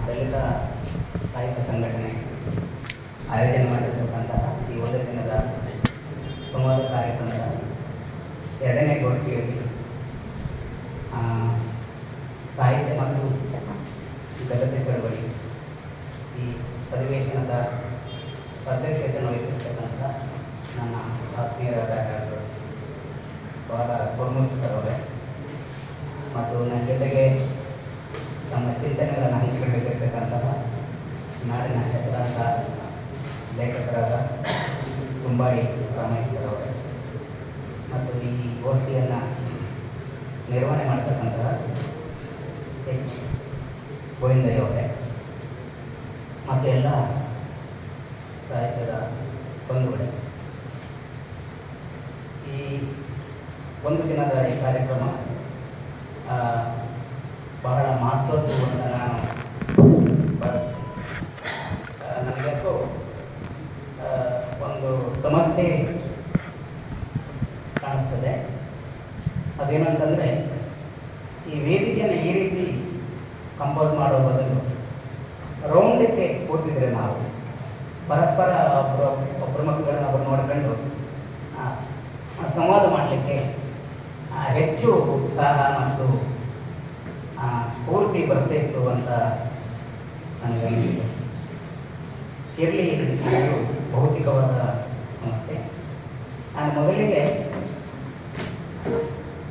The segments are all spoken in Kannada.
ದಲಿತ ಸಾಹಿತ್ಯ ಸಂಘಟನೆ ಆಯೋಜನೆ ಮಾಡಿರ್ತಕ್ಕಂತಹ ಈ ಒಂದು ದಿನದ ಸಂವಾದ ಕಾರ್ಯಕ್ರಮದ ಎರಡನೇ ಗೋಷ್ಠಿಯಲ್ಲಿ ಸಾಹಿತ್ಯ ಮತ್ತು ದಲಿತ ಚಳವಳಿ ಈ ಅಧಿವೇಶನದ ಅಧ್ಯಕ್ಷತೆಯನ್ನು ವಹಿಸಿರ್ತಕ್ಕಂಥ ನನ್ನ ಆತ್ಮೀಯರಾದ ಬಹಳ ಸೋಮುಖರವರೇ ಮತ್ತು ನನ್ನ ಜೊತೆಗೆ ನಮ್ಮ ಚಿಂತನೆಗಳನ್ನು ಹಂಚಿಕೊಂಡಿರ್ತಕ್ಕಂತಹ ನಾಡಿನ ಹೆಸರಾಂತ ಲೇಖಕರಾದ ತುಂಬಾಡಿ ರಾಮೇಶ್ವರವರೇ ಮತ್ತು ಈ ಗೋಷ್ಠಿಯನ್ನು ನಿರ್ವಹಣೆ ಮಾಡತಕ್ಕಂತಹ ಎಚ್ ಗೋವಿಂದಯ್ಯವರೇ ಮತ್ತು ಎಲ್ಲ ಸಾಹಿತ್ಯದ ಬಂಧುಗಳೇ, ಈ ಒಂದು ದಿನದ ಈ ಕಾರ್ಯಕ್ರಮ ಬಹಳ ಮಹತ್ವದ್ದು ಅಂತ ನಾನು ನನಗಂತೂ ಒಂದು ಸಮಸ್ಯೆ ಕಾಣಿಸ್ತದೆ. ಅದೇನಂತಂದರೆ, ಈ ವೇದಿಕೆಯನ್ನು ಈ ರೀತಿ ಕಂಪೋಸ್ ಮಾಡೋ ಬದಲು ರೌಂಡಕ್ಕೆ ಕೂತಿದ್ರೆ ನಾವು ಪರಸ್ಪರ ಒಬ್ಬರ ಮಕ್ಕಳನ್ನು ಒಬ್ಬರು ನೋಡ್ಕೊಂಡು ಸಂವಾದ ಮಾಡಲಿಕ್ಕೆ ಹೆಚ್ಚು ಉತ್ಸಾಹ ಮತ್ತು ಸ್ಫೂರ್ತಿ ಬರ್ತಿತ್ತು ಅಂತ ನನಗೆ ಅನಿಸಿತು. ಇರಲಿ, ಇದು ಭೌತಿಕವಾದ ಸಮಸ್ಯೆ. ನಾನು ಮೊದಲಿಗೆ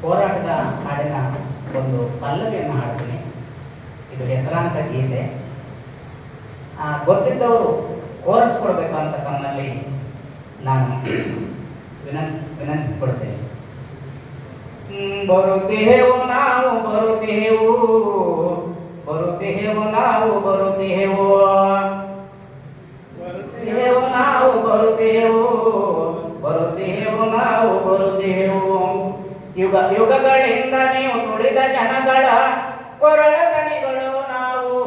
ಹೋರಾಟದ ಹಾಡಿನ ಒಂದು ಪಲ್ಲವಿಯನ್ನು ಹಾಡ್ತೀನಿ. ಇದು ಹೆಸರಾಂತ ಗೀತೆ. ಗೊತ್ತಿದ್ದವರು ಕೋರಸ್ ಕೊಡಬೇಕು ಅಂತ ತಮ್ಮಲ್ಲಿ ನಾನು ವಿನಂತಿಸಿಕೊಳ್ತೇನೆ. ಬರುತ್ತೇವು ನಾವು ಬರುತ್ತೇವು, ಬರುತ್ತೇವು ನಾವು ಬರುತ್ತೇವು, ಬರುತ್ತೇವು ನಾವು ಬರುತ್ತೇವು, ಬರುತ್ತೇವು ನಾವು ಬರುತ್ತೇವು. ಯುಗ ಯುಗಗಳಿಂದ ನೀವು ತುಳಿದ ಜನಗಳ ಕೊರಳ ದನಿಗಳು ನಾವು.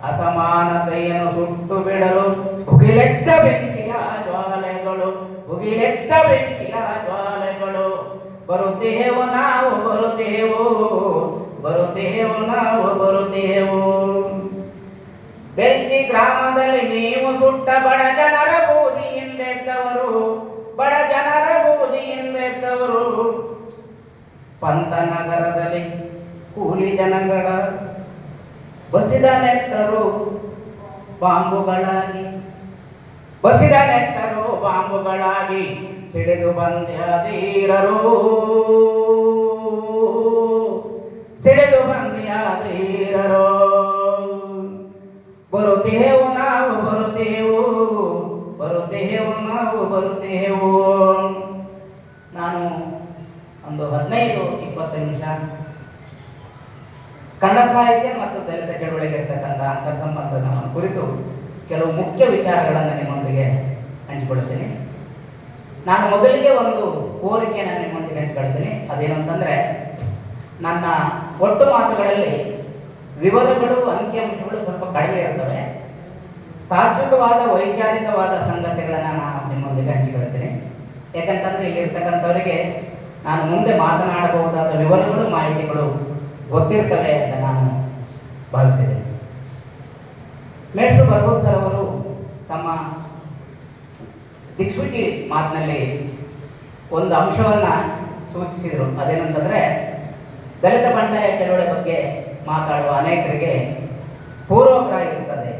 ಅಸಮಾನತೆಯನ್ನು ಸುಟ್ಟು ಬಿಡಲು ಭುಗಿಲೆತ್ತ ಬೆಂಕಿಯ ಜ್ವಾಲೆಗಳು, ಭುಗಿಲೆತ್ತ ಬೆಂಕಿಯ ಜ್ವಾಲೆಗಳು. ಬರುತ್ತೇವು ನಾವು ಬರುತ್ತೇವು, ಬರುತ್ತೇವು ನಾವು ಬರುತ್ತೇವು. ಬೆಂಕಿ ಗ್ರಾಮದಲ್ಲಿ ನೀವು ಸುಟ್ಟ ಬಡ ಜನರ ಬೂದಿಯಿಂದೆದ್ದವರು, ಬಡ ಜನರ ಬೂದಿಯಿಂದೆದ್ದವರು. ಪಂತನಗರದಲ್ಲಿ ಕೂಲಿ ಜನಗಳ ಬಸಿದ ನೆತ್ತರು ಬಾಂಬುಗಳಾಗಿ, ಬಸಿದ ನೆತ್ತರು ಬಾಂಬುಗಳಾಗಿ ಸಿಡಿದು ಬಂದ್ಯಾದೀರರು, ಸಿಡಿದು ಬಂದ್ಯಾದೀರರು. ಬರುತ್ತೇವು ನಾವು ಬರುತ್ತೇವು, ಬರುತ್ತೇವು ನಾವು ಬರುತ್ತೇವು. ನಾನು ಒಂದು 15-20 ನಿಮಿಷ ಕನ್ನಡ ಸಾಹಿತ್ಯ ಮತ್ತು ದಲಿತ ಚಳವಳಿಗೆ ಇರ್ತಕ್ಕಂಥ ಅಂತರ್ಸಂಬಂಧದ ಕುರಿತು ಕೆಲವು ಮುಖ್ಯ ವಿಚಾರಗಳನ್ನು ನಿಮ್ಮೊಂದಿಗೆ ಹಂಚಿಕೊಳ್ತೀನಿ. ನಾನು ಮೊದಲಿಗೆ ಒಂದು ಕೋರಿಕೆಯನ್ನು ನಿಮ್ಮೊಂದಿಗೆ ಹಂಚಿಕೊಳ್ತೀನಿ. ಅದೇನು ಅಂತಂದರೆ, ನನ್ನ ಒಟ್ಟು ಮಾತುಗಳಲ್ಲಿ ವಿವರಗಳು, ಅಂಕಿಅಂಶಗಳು ಸ್ವಲ್ಪ ಕಡಿಮೆ ಇರ್ತವೆ. ತಾತ್ವಿಕವಾದ, ವೈಚಾರಿಕವಾದ ಸಂಗತಿಗಳನ್ನು ನಾನು ನಿಮ್ಮೊಂದಿಗೆ ಹಂಚಿಕೊಳ್ತೀನಿ. ಯಾಕಂತಂದರೆ ಇಲ್ಲಿರ್ತಕ್ಕಂಥವರಿಗೆ ನಾನು ಮುಂದೆ ಮಾತನಾಡಬಹುದಾದ ವಿವರಗಳು, ಮಾಹಿತಿಗಳು ಗೊತ್ತಿರ್ತವೆ ಅಂತ ನಾನು ಭಾವಿಸಿದೆ. ಮೇಷ್ಟ್ರು ಬರ್ಗೂರ್ ಸರ್ ಅವರು ತಮ್ಮ ದಿಕ್ಸೂಚಿ ಮಾತಿನಲ್ಲಿ ಒಂದು ಅಂಶವನ್ನು ಸೂಚಿಸಿದರು. ಅದೇನಂತಂದರೆ, ದಲಿತ ಬಂಡಾಯ ಚಳವಳಿ ಬಗ್ಗೆ ಮಾತಾಡುವ ಅನೇಕರಿಗೆ ಪೂರ್ವಗ್ರಹ ಇರುತ್ತದೆ.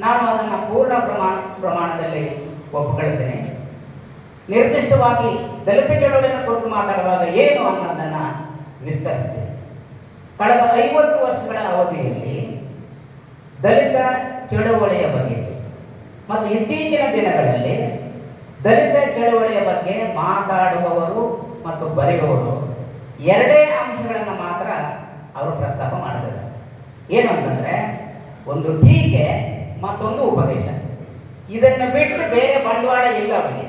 ನಾನು ಅದನ್ನು ಪೂರ್ಣ ಪ್ರಮಾಣದಲ್ಲಿ ಒಪ್ಪಿಕೊಳ್ತೇನೆ. ನಿರ್ದಿಷ್ಟವಾಗಿ ದಲಿತ ಚಳವಳಿಯನ್ನು ಕುರಿತು ಮಾತಾಡುವಾಗ ಏನು ಅನ್ನೋದನ್ನು ವಿಸ್ತರಿಸ್ತೇನೆ. ಕಳೆದ 50 ವರ್ಷಗಳ ಅವಧಿಯಲ್ಲಿ ದಲಿತ ಚಳವಳಿಯ ಬಗ್ಗೆ ಮತ್ತು ಇತ್ತೀಚಿನ ದಿನಗಳಲ್ಲಿ ದಲಿತ ಚಳವಳಿಯ ಬಗ್ಗೆ ಮಾತಾಡುವವರು ಮತ್ತು ಬರೆಯುವವರು ಎರಡೇ ಅಂಶಗಳನ್ನು ಮಾತ್ರ ಅವರು ಪ್ರಸ್ತಾಪ ಮಾಡ್ತಿದ್ದಾರೆ. ಏನು ಅಂತಂದರೆ, ಒಂದು ಟೀಕೆ, ಮತ್ತೊಂದು ಉಪದೇಶ. ಇದನ್ನು ಬಿಟ್ಟು ಬೇರೆ ಬಂಡವಾಳ ಇಲ್ಲ ಅವರಿಗೆ.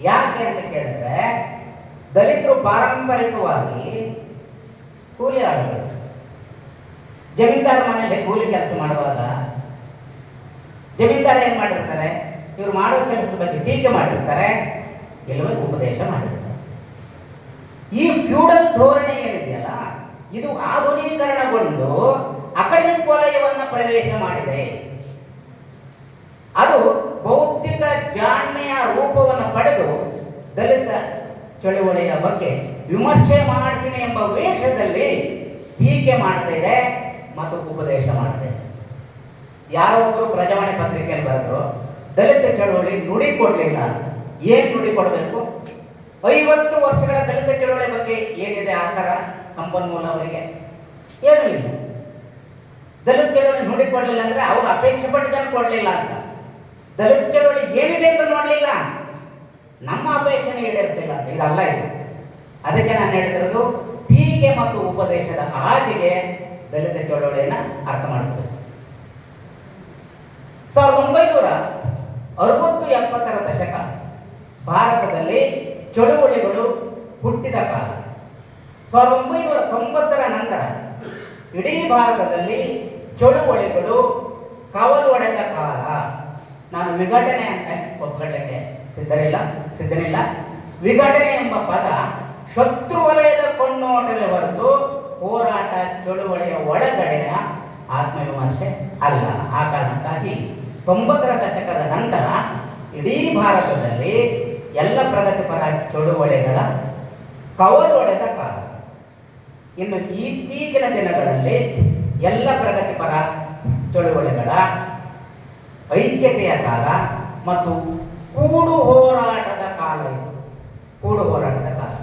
ಯಾಕೆ ಅಂತ ಕೇಳಿದ್ರೆ, ದಲಿತರು ಪಾರಂಪರಿಕವಾಗಿ ಕೂಲಿ ಆಳುಗಳು. ಜಮೀನ್ದಾರ ಮನೆಯಲ್ಲಿ ಕೂಲಿ ಕೆಲಸ ಮಾಡುವಾಗ ಜಮೀನ್ದಾರ ಏನು ಮಾಡಿರ್ತಾರೆ, ಇವರು ಮಾಡುವ ಕೆಲಸದ ಬಗ್ಗೆ ಟೀಕೆ ಮಾಡಿರ್ತಾರೆ, ಕೆಲವೇ ಉಪದೇಶ ಮಾಡಿರ್ತಾರೆ. ಈ ಫ್ಯೂಡಲ್ ಧೋರಣೆ ಏನಿದೆಯಲ್ಲ, ಇದು ಆಧುನೀಕರಣಗೊಂಡು ಅಕಾಡೆಮಿಕ್ ವಲಯವನ್ನು ಪ್ರವೇಶ ಮಾಡಿದೆ. ಅದು ಬೌದ್ಧಿಕ ಜಾಣ್ಮೆಯ ರೂಪವನ್ನು ಪಡೆದು ದಲಿತ ಚಳುವಳಿಯ ಬಗ್ಗೆ ವಿಮರ್ಶೆ ಮಾಡ್ತೀನಿ ಎಂಬ ವೇಷದಲ್ಲಿ ಟೀಕೆ ಮಾಡ್ತಾ ಇದೆ ಮತ್ತು ಉಪದೇಶ ಮಾಡ್ತಾ ಇದೆ. ಯಾರೋ ಒಬ್ಬರು ಪ್ರಜಾವಾಣಿ ಪತ್ರಿಕೆಯಲ್ಲಿ ಬರೆದ್ರು, ದಲಿತ ಚಳುವಳಿ ನುಡಿ ಕೊಡಲಿಲ್ಲ ಅಂತ. ಏನು ನುಡಿ ಕೊಡಬೇಕು? 50 ವರ್ಷಗಳ ದಲಿತ ಚಳುವಳಿ ಬಗ್ಗೆ ಏನಿದೆ ಆಕಾರ ಸಂಪನ್ಮೂಲ ಅವರಿಗೆ? ಏನೂ ಇಲ್ಲ. ದಲಿತ ಚಳುವಳಿ ನುಡಿ ಕೊಡಲಿಲ್ಲ ಅಂದ್ರೆ ಅವರು ಅಪೇಕ್ಷೆ ಪಟ್ಟಿದ್ದನ್ನು ಕೊಡಲಿಲ್ಲ ಅಂತ. ದಲಿತ ಚಳುವಳಿ ಏನಿದೆ ಅಂತ ನೋಡಲಿಲ್ಲ, ನಮ್ಮ ಅಪೇಕ್ಷೆನೇ ಈಡೇರ್ತಿಲ್ಲ ಅಂತ. ಇದಲ್ಲ ಇದು. ಅದಕ್ಕೆ ನಾನು ಹೇಳಿದಿರೋದು, ಟೀಕೆ ಮತ್ತು ಉಪದೇಶದ ಆಚೆಗೆ ದಲಿತ ಚಳುವಳಿಯನ್ನು ಅರ್ಥ ಮಾಡಬೇಕು. 1960-70ರ ದಶಕ ಭಾರತದಲ್ಲಿ ಚಳುವಳಿಗಳು ಹುಟ್ಟಿದ ಕಾಲ. 1990ರ ನಂತರ ಇಡೀ ಭಾರತದಲ್ಲಿ ಚಳುವಳಿಗಳು ಕವಲು ಒಡೆದ ಕಾಲ. ನಾನು ವಿಘಟನೆ ಅಂತ ಒಪ್ಕೊಳ್ಳಕ್ಕೆ ಸಿದ್ಧನಿಲ್ಲ. ವಿಘಟನೆ ಎಂಬ ಪದ ಶತ್ರು ವಲಯದ ಕೊಂಡೋಟವೇ ಹೊರತು ಹೋರಾಟ ಚಳುವಳಿಯ ಒಳಗಡೆಯ ಆತ್ಮವಿಮರ್ಶೆ ಅಲ್ಲ. ಆ ಕಾರಣಕ್ಕಾಗಿ 90ರ ದಶಕದ ನಂತರ ಇಡೀ ಭಾರತದಲ್ಲಿ ಎಲ್ಲ ಪ್ರಗತಿಪರ ಚಳುವಳಿಗಳ ಕವಲೊಡೆದ ಕಾಲ. ಇನ್ನು ಇತ್ತೀಚಿನ ದಿನಗಳಲ್ಲಿ ಎಲ್ಲ ಪ್ರಗತಿಪರ ಚಳುವಳಿಗಳ ಐಕ್ಯತೆಯ ಕಾಲ ಮತ್ತು ಕೂಡು ಹೋರಾಟದ ಕಾಲ. ಇದು ಕೂಡು ಹೋರಾಟದ ಕಾಲ.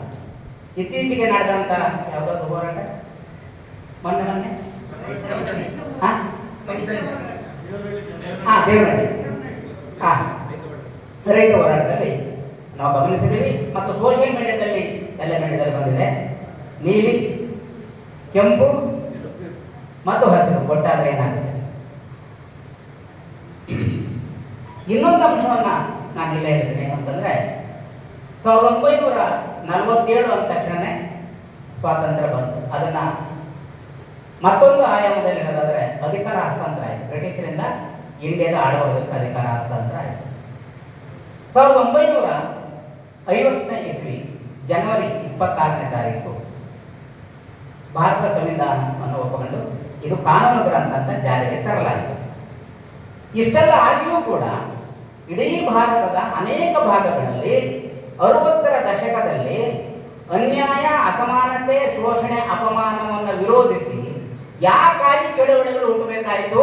ಇತ್ತೀಚೆಗೆ ನಡೆದಂತ ಯಾವುದಾದ್ರು ಹೋರಾಟ ಮೊನ್ನೆ ದೇವನಹಳ್ಳಿ ರೈತ ಹೋರಾಟದಲ್ಲಿ ನಾವು ಗಮನಿಸಿದ್ದೀವಿ ಮತ್ತು ಸೋಷಿಯಲ್ ಮೀಡಿಯಾದಲ್ಲಿ ಎಲ್ಲ ಮೀಡಿಯಾದಲ್ಲಿ ಬಂದಿದೆ. ನೀಲಿ, ಕೆಂಪು ಮತ್ತು ಹಸಿರು ಒಟ್ಟಾದ್ರೆ ಏನಾಗುತ್ತೆ? ಇನ್ನೊಂದು ಅಂಶವನ್ನ ನಾನು ಇಲ್ಲ ಹೇಳ್ತೀನಿ ಅಂತಂದ್ರೆ, 1947 ಅಂದ ತಕ್ಷಣನೇ ಸ್ವಾತಂತ್ರ್ಯ ಬಂತು. ಅದನ್ನ ಮತ್ತೊಂದು ಆಯಾಮದಲ್ಲಿ ಹೇಳೋದಾದ್ರೆ ಅಧಿಕಾರ ಹಸ್ತಾಂತರ ಆಯಿತು. ಬ್ರಿಟಿಷರಿಂದ ಇಂಡಿಯಾದ ಆಳುವವರಿಗೆ ಅಧಿಕಾರ ಹಸ್ತಾಂತರ ಆಯಿತು. 1950ನೇ ಇಸ್ವಿ ಜನವರಿ 26ನೇ ತಾರೀಕು ಭಾರತ ಸಂವಿಧಾನವನ್ನು ಒಪ್ಪಿಕೊಂಡು ಇದು ಕಾನೂನು ಗ್ರಂಥ ಅಂತ ಜಾರಿಗೆ ತರಲಾಯಿತು. ಇಷ್ಟೆಲ್ಲ ಆಗಿಯೂ ಕೂಡ ಇಡೀ ಭಾರತದ ಅನೇಕ ಭಾಗಗಳಲ್ಲಿ 60ರ ದಶಕದಲ್ಲಿ ಅನ್ಯಾಯ, ಅಸಮಾನತೆ, ಶೋಷಣೆ, ಅಪಮಾನವನ್ನು ವಿರೋಧಿಸಿ ಯಾಕಾಗಿ ಚಳುವಳಿಗಳು ಹುಟ್ಟಬೇಕಾಯಿತು?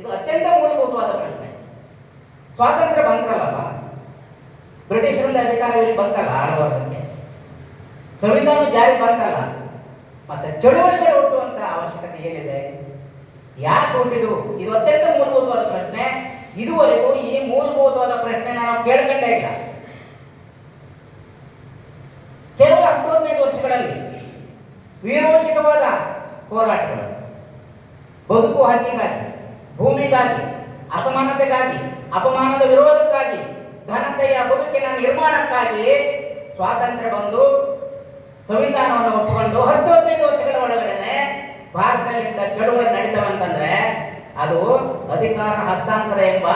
ಇದು ಅತ್ಯಂತ ಮೂಲಭೂತವಾದ ಪ್ರಶ್ನೆ. ಸ್ವಾತಂತ್ರ್ಯ ಬಂತಲ್ಲವ, ಬ್ರಿಟಿಷರಿಂದ ಅಧಿಕಾರ ಇವರಿಗೆ ಬಂತಲ್ಲ, ಆಳುವರ್ಗಕ್ಕೆ ಸಂವಿಧಾನ ಜಾರಿ ಬಂತಲ್ಲ, ಮತ್ತೆ ಚಳುವಳಿಗಳು ಹುಟ್ಟುವಂತ ಅವಶ್ಯಕತೆ ಏನಿದೆ? ಯಾಕೆ ಹುಟ್ಟಿದು? ಇದು ಅತ್ಯಂತ ಮೂಲಭೂತವಾದ ಪ್ರಶ್ನೆ. ಇದುವರೆಗೂ ಈ ಮೂಲಭೂತವಾದ ಪ್ರಶ್ನೆ ನಾವು ಕೇಳ್ಕೊಂಡೇ ಇಲ್ಲ. ಕೇವಲ 15 ವರ್ಷಗಳಲ್ಲಿ ವೀರೋಚಿತವಾದ ಹೋರಾಟಗಳು, ಬದುಕು ಹಕ್ಕಿಗಾಗಿ, ಭೂಮಿಗಾಗಿ, ಅಸಮಾನತೆಗಾಗಿ, ಅಪಮಾನದ ವಿರೋಧಕ್ಕಾಗಿ, ಘನತೆಯ ಬದುಕಿನ ನಿರ್ಮಾಣಕ್ಕಾಗಿ ಸ್ವಾತಂತ್ರ್ಯ ಬಂದು ಸಂವಿಧಾನವನ್ನು ಒಪ್ಪಿಕೊಂಡು 15 ವರ್ಷಗಳ ಒಳಗಡೆ ಭಾರತದಲ್ಲಿಂದ ಚಳುವಳಿ ನಡೀತವಂತಂದ್ರೆ ಅದು ಅಧಿಕಾರ ಹಸ್ತಾಂತರ ಎಂಬ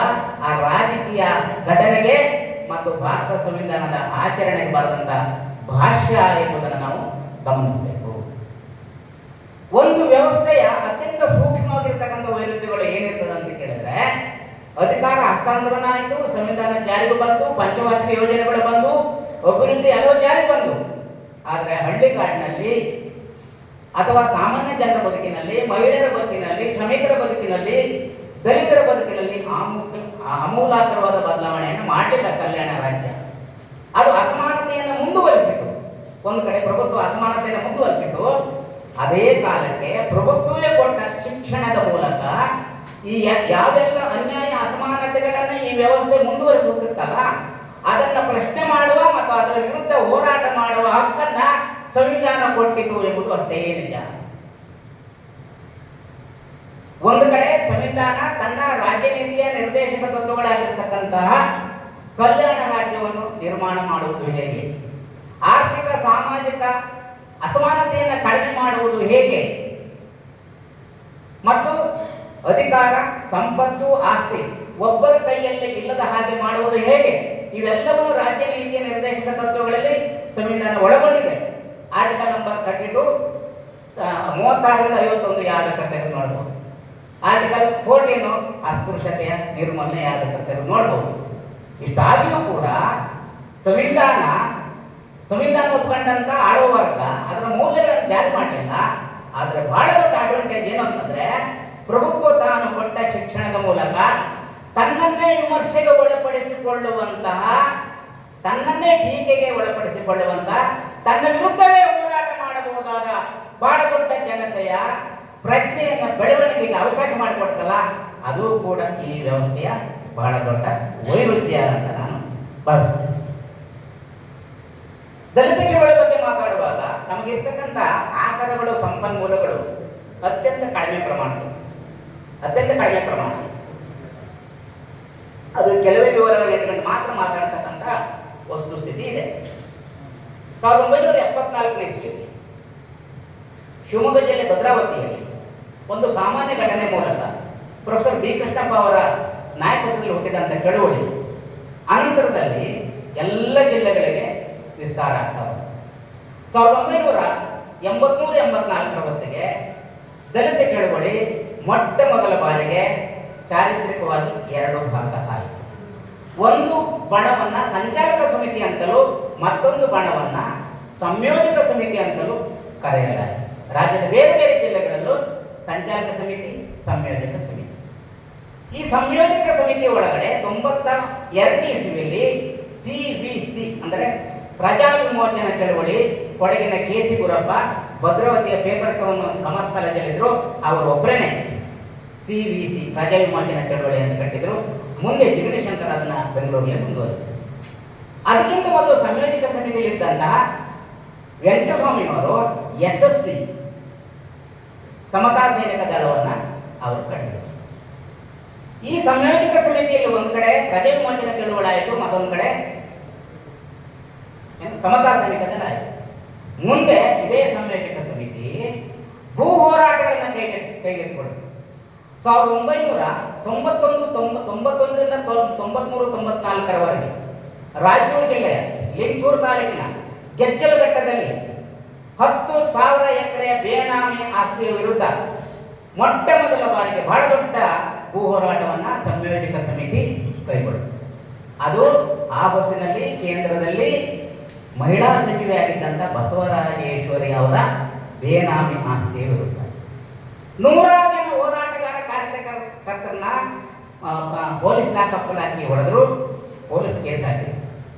ಆ ರಾಜಕೀಯ ಘಟನೆಗೆ ಮತ್ತು ಭಾರತ ಸಂವಿಧಾನದ ಆಚರಣೆಗೆ ಬರೆದಂತ ಭಾಷ್ಯ ಎಂಬುದನ್ನು ನಾವು ಗಮನಿಸಬೇಕು. ಒಂದು ವ್ಯವಸ್ಥೆಯ ಅತ್ಯಂತ ಸೂಕ್ಷ್ಮವಾಗಿರ್ತಕ್ಕಂಥ ವೈರುಧ್ಯಗಳು ಏನಿರ್ತದೆ ಅಂತ ಕೇಳಿದ್ರೆ, ಅಧಿಕಾರ ಹಸ್ತಾಂತರಣ ಆಯಿತು, ಸಂವಿಧಾನ ಜಾರಿಗೆ ಬಂತು, ಪಂಚವಾರ್ಷಿಕ ಯೋಜನೆಗಳು ಬಂದು, ಅಭಿವೃದ್ಧಿ ಎಲ್ಲೋ ಜಾರಿಗೆ ಬಂದು. ಆದರೆ ಹಳ್ಳಿಗಾಡಿನಲ್ಲಿ ಅಥವಾ ಸಾಮಾನ್ಯ ಜನರ ಬದುಕಿನಲ್ಲಿ, ಮಹಿಳೆಯರ ಬದುಕಿನಲ್ಲಿ, ಶ್ರಮಿಕರ ಬದುಕಿನಲ್ಲಿ, ದಲಿತರ ಬದುಕಿನಲ್ಲಿ ಆಮೂಲಾಗ್ರವಾದ ಬದಲಾವಣೆಯನ್ನು ಮಾಡಲಿಲ್ಲ ಕಲ್ಯಾಣ ರಾಜ್ಯ. ಅದು ಅಸಮಾನತೆಯನ್ನು ಮುಂದುವರಿಸಿತು. ಒಂದು ಕಡೆ ಪ್ರಭುತ್ವ ಅಸಮಾನತೆಯನ್ನು ಮುಂದುವರಿಸಿತು. ಅದೇ ಕಾಲಕ್ಕೆ ಪ್ರಭುತ್ವವೇ ಕೊಟ್ಟ ಶಿಕ್ಷಣದ ಮೂಲಕ ಈ ಯಾವೆಲ್ಲ ಅನ್ಯಾಯ, ಅಸಮಾನತೆಗಳನ್ನ ಈ ವ್ಯವಸ್ಥೆ ಮುಂದುವರಿಸುತ್ತಲ್ಲ, ಅದನ್ನ ಪ್ರಶ್ನೆ ಮಾಡುವ ಮತ್ತು ಅದರ ವಿರುದ್ಧ ಹೋರಾಟ ಮಾಡುವ ಹಕ್ಕನ್ನ ಸಂವಿಧಾನ ಕೊಟ್ಟಿತು ಎಂಬುದು ಅಷ್ಟೇ ನಿಜ. ಒಂದು ಕಡೆ ಸಂವಿಧಾನ ತನ್ನ ರಾಜ್ಯ ನೀತಿಯ ನಿರ್ದೇಶಕ ತತ್ವಗಳಾಗಿರ್ತಕ್ಕಂತಹ ಕಲ್ಯಾಣ ರಾಜ್ಯವನ್ನು ನಿರ್ಮಾಣ ಮಾಡುವುದು ಹೇಗೆ, ಆರ್ಥಿಕ ಸಾಮಾಜಿಕ ಅಸಮಾನತೆಯನ್ನು ಕಡಿಮೆ ಮಾಡುವುದು ಹೇಗೆ, ಮತ್ತು ಅಧಿಕಾರ, ಸಂಪತ್ತು, ಆಸ್ತಿ ಒಬ್ಬರ ಕೈಯಲ್ಲಿ ಇಲ್ಲದ ಹಾಗೆ ಮಾಡುವುದು ಹೇಗೆ, ಇವೆಲ್ಲವೂ ರಾಜ್ಯ ನೀತಿಯ ನಿರ್ದೇಶಕ ತತ್ವಗಳಲ್ಲಿ ಸಂವಿಧಾನ ಒಳಗೊಂಡಿದೆ. 36ರಿಂದ 51 ಯಾರ ಬೇಕಾದ್ರೆ ತೆಗೆದು ನೋಡ್ಬೋದು. ಆರ್ಟಿಕಲ್ 14 ಅಸ್ಪೃಶ್ಯತೆಯ ನಿರ್ಮೂಲನೆ ಯಾರ ಬೇಕಾದ್ರೆ ತೆಗೆದು ನೋಡ್ಬೋದು. ಇಷ್ಟಾಗಿಯೂ ಕೂಡ ಸಂವಿಧಾನ ಒಪ್ಕೊಂಡಂತ ಆಳುವ ವರ್ಗ ಅದರ ಮೌಲ್ಯಗಳನ್ನು ಜಾರಿ ಮಾಡಲಿಲ್ಲ. ಆದರೆ ಬಹಳ ದೊಡ್ಡ ಅಡ್ವಾಂಟೇಜ್ ಏನು ಅಂತಂದ್ರೆ, ಪ್ರಭುತ್ವ ತಾನು ಕೊಟ್ಟ ಶಿಕ್ಷಣದ ಮೂಲಕ ತನ್ನನ್ನೇ ವಿಮರ್ಶೆಗೆ ಒಳಪಡಿಸಿಕೊಳ್ಳುವಂತಹ, ತನ್ನನ್ನೇ ಟೀಕೆಗೆ ಒಳಪಡಿಸಿಕೊಳ್ಳುವಂತಹ, ತನ್ನ ವಿರುದ್ಧವೇ ಹೋರಾಟ ಮಾಡಬಹುದಾದ ಬಹಳ ದೊಡ್ಡ ಜನತೆಯ ಪ್ರಜ್ಞೆಯನ್ನು ಬೆಳವಣಿಗೆಗೆ ಅವಕಾಶ ಮಾಡಿಕೊಡ್ತಲ್ಲ, ಅದು ಕೂಡ ಈ ವ್ಯವಸ್ಥೆಯ ಬಹಳ ದೊಡ್ಡ ವೈರುಧ್ಯ ಅಂತ ನಾನು ಭಾವಿಸ್ತೇನೆ. ದಲಿತ ಚಳವಳಿ ಬಗ್ಗೆ ಮಾತಾಡುವಾಗ ನಮಗಿರ್ತಕ್ಕಂಥ ಆಕರಗಳು, ಸಂಪನ್ಮೂಲಗಳು ಅತ್ಯಂತ ಕಡಿಮೆ ಪ್ರಮಾಣ. ಅದು ಕೆಲವೇ ವಿವರಗಳನ್ನು ಇಟ್ಕೊಂಡು ಮಾತ್ರ ಮಾತಾಡ್ತಕ್ಕಂಥ ವಸ್ತುಸ್ಥಿತಿ ಇದೆ. 1974ನೇ ಇಸ್ವಿಯಲ್ಲಿ ಶಿವಮೊಗ್ಗ ಜಿಲ್ಲೆ ಭದ್ರಾವತಿಯಲ್ಲಿ ಒಂದು ಸಾಮಾನ್ಯ ಘಟನೆ ಮೂಲಕ ಪ್ರೊಫೆಸರ್ ಬಿ ಕೃಷ್ಣಪ್ಪ ಅವರ ನಾಯಕತ್ವದಲ್ಲಿ ಹುಟ್ಟಿದಂಥ ಚಳುವಳಿ ಅನಂತರದಲ್ಲಿ ಎಲ್ಲ ಜಿಲ್ಲೆಗಳಿಗೆ ವಿಸ್ತಾರ ಆಗ್ತಾ ಬಂತು. 1983-84ರ ಹೊತ್ತಿಗೆ ದಲಿತ ಚಳುವಳಿ ಮೊಟ್ಟ ಮೊದಲ ಬಾರಿಗೆ ಚಾರಿತ್ರಿಕವಾಗಿ 2 ಭಾಗ ಆಯಿತು. ಒಂದು ಬಣವನ್ನ ಸಂಚಾಲಕ ಸಮಿತಿ ಅಂತಲೂ, ಮತ್ತೊಂದು ಬಣವನ್ನ ಸಂಯೋಜಕ ಸಮಿತಿ ಅಂತಲೂ ಕರೆಯಲಾಯಿತು. ರಾಜ್ಯದ ಬೇರೆ ಬೇರೆ ಜಿಲ್ಲೆಗಳಲ್ಲೂ ಸಂಚಾಲಕ ಸಮಿತಿ, ಸಂಯೋಜಕ ಸಮಿತಿ. ಈ ಸಂಯೋಜಕ ಸಮಿತಿ ಒಳಗಡೆ 92ನೇ ಇಸ್ವಿಯಲ್ಲಿ PVC ಅಂದರೆ ಪ್ರಜಾ ವಿಮೋಚನಾ ಚಳವಳಿ, ಕೊಡಗಿನ KC ಗುರಪ್ಪ, ಭದ್ರಾವತಿಯ ಪೇಪರ್ ಟೌನ್ ಕಾಮರ್ಸ್ ಕಾಲೇಜಲ್ಲಿದ್ದರು, ಅವರು ಒಬ್ಬರೇನೆ PVC ಪ್ರಜಾ ವಿಮೋಚನಾ ಚಳವಳಿ ಅಂತ ಕಟ್ಟಿದ್ರು. ಮುಂದೆ ಜಿಗಣೇಶಂಕರ್ ಅದನ್ನ ಬೆಂಗಳೂರಲ್ಲಿ ಮುಂದುವರಿಸಿದರು. ಅದಕ್ಕಿಂತ ಮೊದಲು ಸಂಯೋಜಕ ಸಮಿತಿಯಲ್ಲಿದ್ದಂತಹ ವೆಂಕಟಸ್ವಾಮಿಯವರು SSD ಸಮತಾ ಸೈನಿಕ ದಳವನ್ನು ಅವರು ಕಟ್ಟಿದರು. ಈ ಸಂಯೋಜಕ ಸಮಿತಿಯಲ್ಲಿ ಒಂದು ಕಡೆ ಪ್ರಜಾ ವಿಮೋಚನಾ ಚಳವಳಿ ಆಯಿತು, ಮತ್ತೊಂದು ಕಡೆ ಸಮತಾ ಸೈನಿಕ ದಳ ಆಯಿತು. ಮುಂದೆ ಇದೇ ಸಂಯೋಜಕ ಸಮಿತಿ ಭೂ ಹೋರಾಟಗಳನ್ನು ಕೈಗೆತ್ತಿಕೊಂಡಿತು. 1991-93-94ರವರೆಗೆ ರಾಯಚೂರು ಜಿಲ್ಲೆಯ ಲಿಂಗಸೂರು ತಾಲೂಕಿನ ಗೆಜ್ಜಲಘಟ್ಟದಲ್ಲಿ 10,000 ಎಕರೆಯ ಬೇನಾಮಿ ಆಸ್ತಿಯ ವಿರುದ್ಧ ಮೊಟ್ಟ ಮೊದಲ ಬಾರಿಗೆ ಬಹಳ ದೊಡ್ಡ ಭೂ ಹೋರಾಟವನ್ನು ಸಂಯೋಜಕ ಸಮಿತಿ ಕೈಗೊಳ್ಳಿತು. ಅದು ಆ ಹೊತ್ತಿನಲ್ಲಿ ಕೇಂದ್ರದಲ್ಲಿ ಮಹಿಳಾ ಸಚಿವೆಯಾಗಿದ್ದಂಥ ಬಸವರಾಜೇಶ್ವರಿ ಅವರ ಬೇನಾಮಿ ಆಸ್ತಿಯ ವಿರುದ್ಧ 100 ಜನ ಹೋರಾಟಗಾರ ಕಾರ್ಯಕರ್ತರನ್ನ ಪೊಲೀಸ್ ಲಾಕಪ್ಪಲ್ಲಿ ಹಾಕಿ ಹೊಡೆದ್ರು, ಪೊಲೀಸ್ ಕೇಸ್ ಹಾಕಿದ್ರು.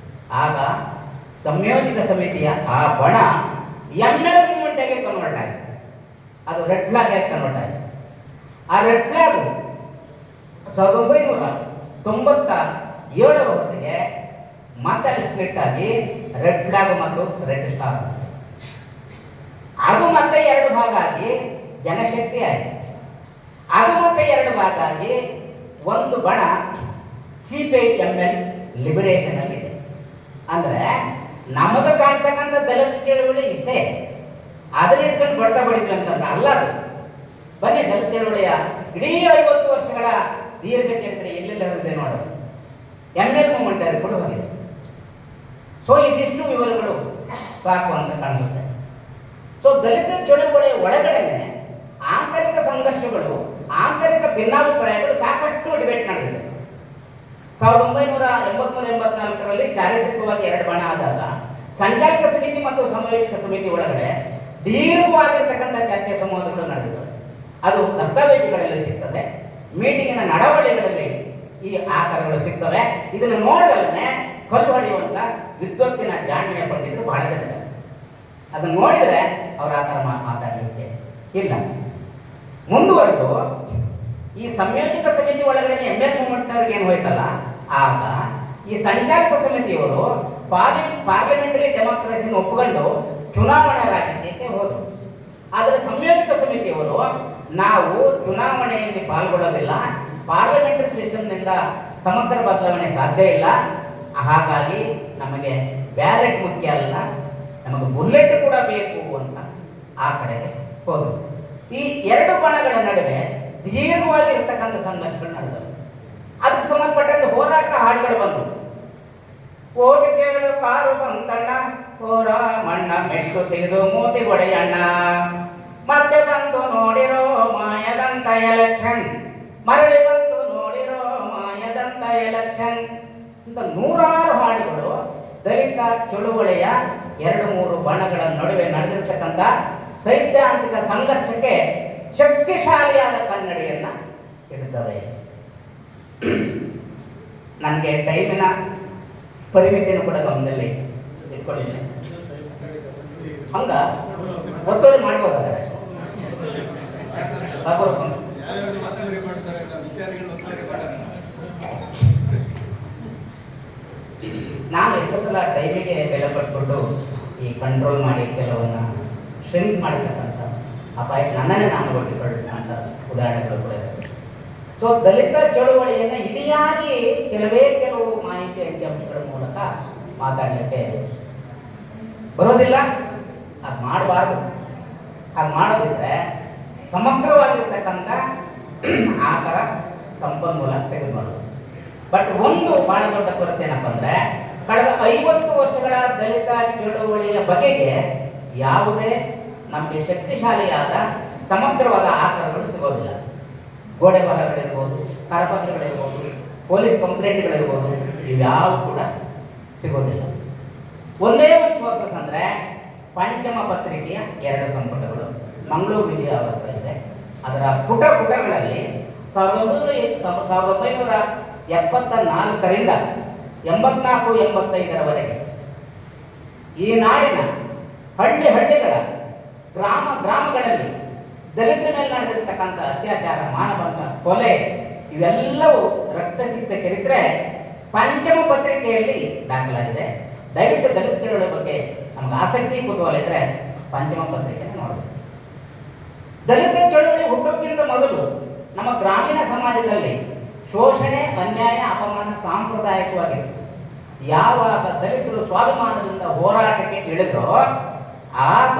ಆಗ ಸಂಯೋಜಕ ಸಮಿತಿಯ ಆ ಬಣ ML ಮೂವ್ಮೆಂಟ್ಗೆ ಕನ್ವರ್ಟ್ ಆಯಿತು. ಅದು ರೆಡ್ ಫ್ಲಾಗ್ ಆಗಿ ಕನ್ವರ್ಟ್ ಆಯಿತು. ಆ ರೆಡ್ ಫ್ಲಾಗ್ 1997ರ ಹೊತ್ತಿಗೆ ಮತ್ತೆ ಸ್ಪ್ಲಿಟ್ ಆಗಿ ರೆಡ್ ಫ್ಲಾಗ್ ಮತ್ತು ರೆಡ್ ಸ್ಟಾರ್, ಅದು ಮತ್ತೆ 2 ಭಾಗ ಆಗಿ ಜನಶಕ್ತಿ ಆಯಿತು. ಅದು ಮತ್ತೆ 2 ಭಾಗ ಆಗಿ ಒಂದು ಬಣ CPI-ML ಲಿಬರೇಷನ್ ಅಲ್ಲಿದೆ. ಅಂದರೆ ನಮಗೆ ಕಾಣ್ತಕ್ಕಂಥ ದಲಿತ ಚಳವಳಿ ಇಷ್ಟೇ, ಅದನ್ನ ಇಟ್ಕೊಂಡು ಬಡ್ತಾ ಬಡಿದ್ವಿ ಅಂತಂದ್ರೆ ಅಲ್ಲ. ಅದು ಬನ್ನಿ, ದಲಿತ ಚಳವಳಿಯ ಇಡೀ 50 ವರ್ಷಗಳ ದೀರ್ಘ ಚರಿತ್ರೆ ಎಲ್ಲೆಲ್ಲ ನಡೆದಿದೆ ನೋಡೋದು. ML ಮೂವ್ಮೆಂಟ್ ಅಲ್ಲಿ ಕೂಡ ಹೋಗಿದೆ. ಸೊ ಇದಿಷ್ಟು ವಿವರಗಳು ಸಾಕು ಅಂತ ಕಾಣಿಸುತ್ತೆ. ಸೊ ದಲಿತ ಚಳವಳಿಯ ಒಳಗಡೆನೆ ಆಂತರಿಕ ಸಂಘರ್ಷಗಳು, ಆಂತರಿಕ ಭಿನ್ನಾಭಿಪ್ರಾಯಗಳು ಸಾಕಷ್ಟು ಡಿಬೇಟ್ ನಡೆದಿದೆ. 1983-84ರಲ್ಲಿ ಚಾರಿತ್ರಿಕವಾಗಿ 2 ಬಣ ಆದಾಗ ಸಂಚಾಲಕ ಸಮಿತಿ ಮತ್ತು ಸಂಯೋಜಕ ಸಮಿತಿ ಒಳಗಡೆ ದೀರ್ಘವಾಗಿರ್ತಕ್ಕಂಥ ಚರ್ಚೆ ಸಂವಾದಗಳು ನಡೆದಿವೆ. ಅದು ದಸ್ತಾವೇಜುಗಳಲ್ಲಿ ಸಿಗ್ತದೆ, ಮೀಟಿಂಗಿನ ನಡವಳಿಗಳಲ್ಲಿ ಈ ಆಕಾರಗಳು ಸಿಗ್ತವೆ. ಇದನ್ನು ನೋಡಿದಲ್ಲೇ ಕಲ್ಲು ಹೊಡೆಯುವಂಥ ವಿದ್ವತ್ತಿನ ಜಾಣ್ಮೆಯ ಪಂಡಿತರು ಬಹಳ ಜನ ಇದ್ದಾರೆ. ಅದನ್ನು ನೋಡಿದರೆ ಅವರ ಆ ಥರ ಮಾತಾಡಲಿಕ್ಕೆ ಇಲ್ಲ. ಮುಂದುವರೆದು ಈ ಸಂಯೋಜಕ ಸಮಿತಿ ಒಳಗಡೆ ML ಮೂವ್ಮೆಂಟ್ ಅವ್ರಿಗೆ ಏನು ಹೋಯ್ತಲ್ಲ, ಆಗ ಈ ಸಂಚಾಲಕ ಸಮಿತಿಯವರು ಪಾರ್ಲಿಮೆಂಟರಿ ಡೆಮೋಕ್ರಸಿಯನ್ನು ಒಪ್ಪಿಕೊಂಡು ಚುನಾವಣಾ ರಾಜಕೀಯಕ್ಕೆ ಹೋದರು. ಆದರೆ ಸಂಯೋಜಕ ಸಮಿತಿಯವರು ನಾವು ಚುನಾವಣೆಯಲ್ಲಿ ಪಾಲ್ಗೊಳ್ಳೋದಿಲ್ಲ, ಪಾರ್ಲಿಮೆಂಟರಿ ಸಿಸ್ಟಮ್ನಿಂದ ಸಮಗ್ರ ಬದಲಾವಣೆ ಸಾಧ್ಯ ಇಲ್ಲ, ಹಾಗಾಗಿ ನಮಗೆ ಬ್ಯಾಲೆಟ್ ಮುಖ್ಯ ಅಲ್ಲ, ನಮಗೆ ಬುಲೆಟ್ ಕೂಡ ಬೇಕು ಅಂತ ಆ ಕಡೆಗೆ ಹೋದರು. ಈ 2 ಬಣಗಳ ನಡುವೆ ದೀರ್ಘವಾಗಿರ್ತಕ್ಕಂಥ ಸಂಘರ್ಷಗಳು ನಡೆದವು. ಅದಕ್ಕೆ ಸಂಬಂಧಪಟ್ಟಂತೆ ಹೋರಾಟದ ಹಾಡುಗಳು ಬಂದವು. ಓಟು ಕೇಳು ಕಾರು ಬಂತಣ್ಣ, ಹೋರ ಮಣ್ಣ ಮೆಟ್ಟು ತೆಗೆದು ಮೂತಿ ಗೊಡೆಯಣ್ಣ, ಮತ್ತೆ ಬಂದು ನೋಡಿರೋ ಮಾಯದಂತ ಎಲೆಕ್ಷನ್, ಮರಳಿ ಬಂದು ನೋಡಿರೋ ಮಾಯದಂತ ಎಲೆಕ್ಷನ್ ಅಂತ ನೂರಾರು ಹಾಡುಗಳು ದಲಿತ ಚಳುವಳಿಯ 2-3 ಬಣಗಳ ನಡುವೆ ನಡೆದಿರ್ತಕ್ಕಂಥ ಸೈದ್ಧಾಂತಿಕ ಸಂಘರ್ಷಕ್ಕೆ ಶಕ್ತಿಶಾಲಿಯಾದ ಕನ್ನಡಿಯನ್ನ ಇಡ್ತವೆ. ನನಗೆ ಟೈಮಿನ ಪರಿಮಿತಿಯನ್ನು ಕೂಡ ಗಮನದಲ್ಲಿ ಇಟ್ಕೊಳ್ಳಿಲ್ಲ, ಹಂಗ ಒತ್ತುವರಿ ಮಾಡ್ಬೋದಾದ್ರೆ ನಾನು ಎಷ್ಟು ಸಲ ಟೈಮಿಗೆ ಬೆಲೆ ಪಟ್ಬಿಟ್ಟು ಈ ಕಂಟ್ರೋಲ್ ಮಾಡಿ ಕೆಲವನ್ನ ಶ್ರಿಂಕ್ ಮಾಡತಕ್ಕಂಥ ಅಪಾಯಕ್ಕೆ ನನ್ನನ್ನೇ ನಾನು ಒಡ್ಡಿಕೊಳ್ಳತಕ್ಕಂಥ ಉದಾಹರಣೆಗಳು ಕೂಡ ಇದೆ. ಸೊ ದಲಿತ ಚಳುವಳಿಯನ್ನು ಇಡಿಯಾಗಿ ಕೆಲವು ಮಾಹಿತಿ ಅಂಕಿಅಂಶಗಳ ಮೂಲಕ ಮಾತಾಡಲಿಕ್ಕೆ ಬರೋದಿಲ್ಲ. ಅದು ಮಾಡಬಾರ್ದು. ಹಾಗೆ ಮಾಡೋದಿದ್ರೆ ಸಮಗ್ರವಾಗಿರ್ತಕ್ಕಂಥ ಆಕಾರ ಸಂಪನ್ಮೂಲ ತೆಗೆದುಕೊಳ್ಳೋದು. ಬಟ್ ಒಂದು ಬಹಳ ದೊಡ್ಡ ಕೊರತೆ ಏನಪ್ಪ ಅಂದರೆ, ಕಳೆದ 50 ವರ್ಷಗಳ ದಲಿತ ಚಳುವಳಿಯ ಬಗೆಗೆ ಯಾವುದೇ ನಮಗೆ ಶಕ್ತಿಶಾಲಿಯಾದ ಸಮಗ್ರವಾದ ಆಕಾರಗಳು ಸಿಗೋದಿಲ್ಲ. ಗೋಡೆ ಬರಹಗಳಿರ್ಬೋದು, ಕರಪತ್ರಗಳಿರ್ಬೋದು, ಪೊಲೀಸ್ ಕಂಪ್ಲೇಂಟ್ಗಳಿರ್ಬೋದು, ಇವ್ಯಾವು ಕೂಡ ಸಿಗೋದಿಲ್ಲ. ಒಂದೇ ಒಂದು ಸೋರ್ಸಸ್ ಅಂದರೆ ಪಂಚಮ ಪತ್ರಿಕೆಯ 2 ಸಂಪುಟಗಳು ಮಂಗಳೂರು ವಿಜಯ ಅವರ ಹತ್ರ ಇದೆ. ಅದರ ಪುಟಗಳಲ್ಲಿ 1974ರಿಂದ 84-85ರವರೆಗೆ ಈ ನಾಡಿನ ಹಳ್ಳಿಗಳ ಗ್ರಾಮಗಳಲ್ಲಿ ದಲಿತರ ಮೇಲೆ ನಡೆದಿರ್ತಕ್ಕಂಥ ಅತ್ಯಾಚಾರ, ಮಾನಭಂಗ, ಕೊಲೆ ಇವೆಲ್ಲವೂ ರಕ್ತಸಿಕ್ತ ಚರಿತ್ರೆ ಪಂಚಮ ಪತ್ರಿಕೆಯಲ್ಲಿ ದಾಖಲಾಗಿದೆ. ದಯವಿಟ್ಟು ದಲಿತ ಚಳುವಳಿ ಬಗ್ಗೆ ನಮ್ಗೆ ಆಸಕ್ತಿ ಕುತೂಹಲ ಇದ್ರೆ ಪಂಚಮ ಪತ್ರಿಕೆಯನ್ನು ನೋಡಬೇಕು. ದಲಿತ ಚಳುವಳಿ ಹುಟ್ಟೋಕ್ಕಿಂತ ಮೊದಲು ನಮ್ಮ ಗ್ರಾಮೀಣ ಸಮಾಜದಲ್ಲಿ ಶೋಷಣೆ, ಅನ್ಯಾಯ, ಅಪಮಾನ ಸಾಂಪ್ರದಾಯಿಕವಾಗಿತ್ತು. ಯಾವಾಗ ದಲಿತರು ಸ್ವಾಭಿಮಾನದಿಂದ ಹೋರಾಟಕ್ಕೆ ಇಳಿದ್ರೋ ಆಗ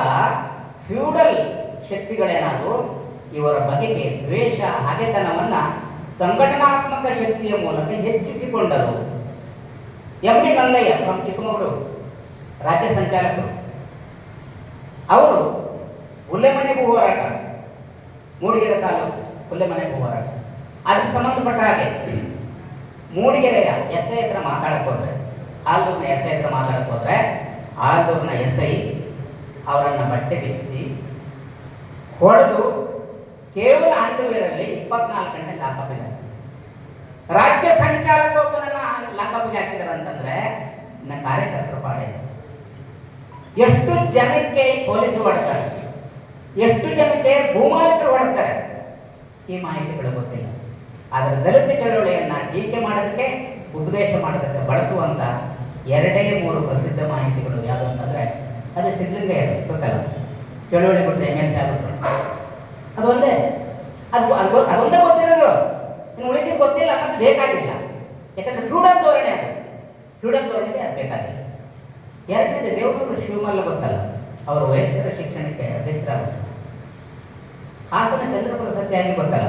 ಫ್ಯೂಡಲ್ ಶಕ್ತಿಗಳೇನಾದರೂ ಇವರ ಬಗೆಗೆ ದ್ವೇಷ, ಹಗೆತನವನ್ನ ಸಂಘಟನಾತ್ಮಕ ಶಕ್ತಿಯ ಮೂಲಕ ಹೆಚ್ಚಿಸಿಕೊಂಡರು. ಎಂ.ಡಿ. ಗಂಗಯ್ಯ ಫ್ರಮ್ ಚಿಕ್ಕಮಗಳೂರು, ರಾಜ್ಯ ಸಂಚಾಲಕರು, ಅವರು ಹುಲ್ಲೆಮನೆ ಭೂ ಹೋರಾಟ, ಮೂಡಿಗೆರೆ ತಾಲೂಕು ಹುಲ್ಲೆಮನೆ ಭೂ ಹೋರಾಟ, ಅದಕ್ಕೆ ಸಂಬಂಧಪಟ್ಟ ಹಾಗೆ ಮೂಡಿಗೆರೆಯ ಎಸ್ ಐ ಹತ್ರ ಮಾತಾಡಕ್ಕೆ ಹೋದ್ರೆ, ಆಲ್ದೂರಿನ ಎಸ್ ಐ ಹತ್ರ ಮಾತಾಡಕ್ಕೆ ಹೋದ್ರೆ ಆಲ್ದೂರಿನ ಎಸ್ ಐ ಅವರನ್ನು ಬಟ್ಟೆ ಬಿಡಿಸಿ ಹೊಡೆದು ಕೇವಲ ಅಂಡರ್ವೇರಲ್ಲಿ 24 ಗಂಟೆ ಲಾಕಪ್ ಇದೆ. ರಾಜ್ಯ ಸಂಚಾಲಕ ಒಬ್ಬನನ್ನ ಲಾಕಪ್ಗೆ ಹಾಕಿದ್ದಾರೆ ಅಂತಂದ್ರೆ ನನ್ನ ಕಾರ್ಯಕರ್ತರ ಪಾಡೆ ಎಷ್ಟು ಜನಕ್ಕೆ ಪೊಲೀಸರು ಹೊಡ್ತಾರೆ, ಎಷ್ಟು ಜನಕ್ಕೆ ಭೂಮಾಲೀಕರು ಹೊಡ್ತಾರೆ, ಈ ಮಾಹಿತಿಗಳು ಗೊತ್ತಿಲ್ಲ. ಆದರೆ ದಲಿತ ಚಳವಳಿಯನ್ನ ಟೀಕೆ ಮಾಡೋದಕ್ಕೆ, ಉಪದೇಶ ಮಾಡೋದಕ್ಕೆ ಬಳಸುವಂತ 2-3 ಪ್ರಸಿದ್ಧ ಮಾಹಿತಿಗಳು ಯಾವುದು ಅಂತಂದ್ರೆ ಅದು ಸಿದ್ಧಲಿಂಗಯ್ಯ ಗೊತ್ತಲ್ಲ, ಚಳುವಳಿ ಬಿಟ್ಟರೆ MLC ಆಗ್ಬಿಟ್ರು, ಅದು ಒಂದೇ, ಅದೊಂದೇ ಗೊತ್ತಿರೋದು. ಇನ್ನು ಉಳಿಕೆ ಗೊತ್ತಿಲ್ಲ ಮತ್ತು ಬೇಕಾಗಿಲ್ಲ. ಯಾಕಂದ್ರೆ ಫ್ಯೂಡಲ್ ಧೋರಣೆ, ಅದು ಫ್ಯೂಡಲ್ ಧೋರಣೆಗೆ ಅದು ಬೇಕಾಗಿಲ್ಲ. ಎರಡನೇದು ದೇವನೂರು ಶಿವಮಲ್ಲ ಗೊತ್ತಲ್ಲ, ಅವರು ವಯಸ್ಕರ ಶಿಕ್ಷಣಕ್ಕೆ ಅಧ್ಯಕ್ಷರಾಗ್ಬಿಟ್ರು. ಹಾಸನ ಚಂದ್ರಪುರ ಸತ್ಯಾಗಿ ಗೊತ್ತಲ್ಲ,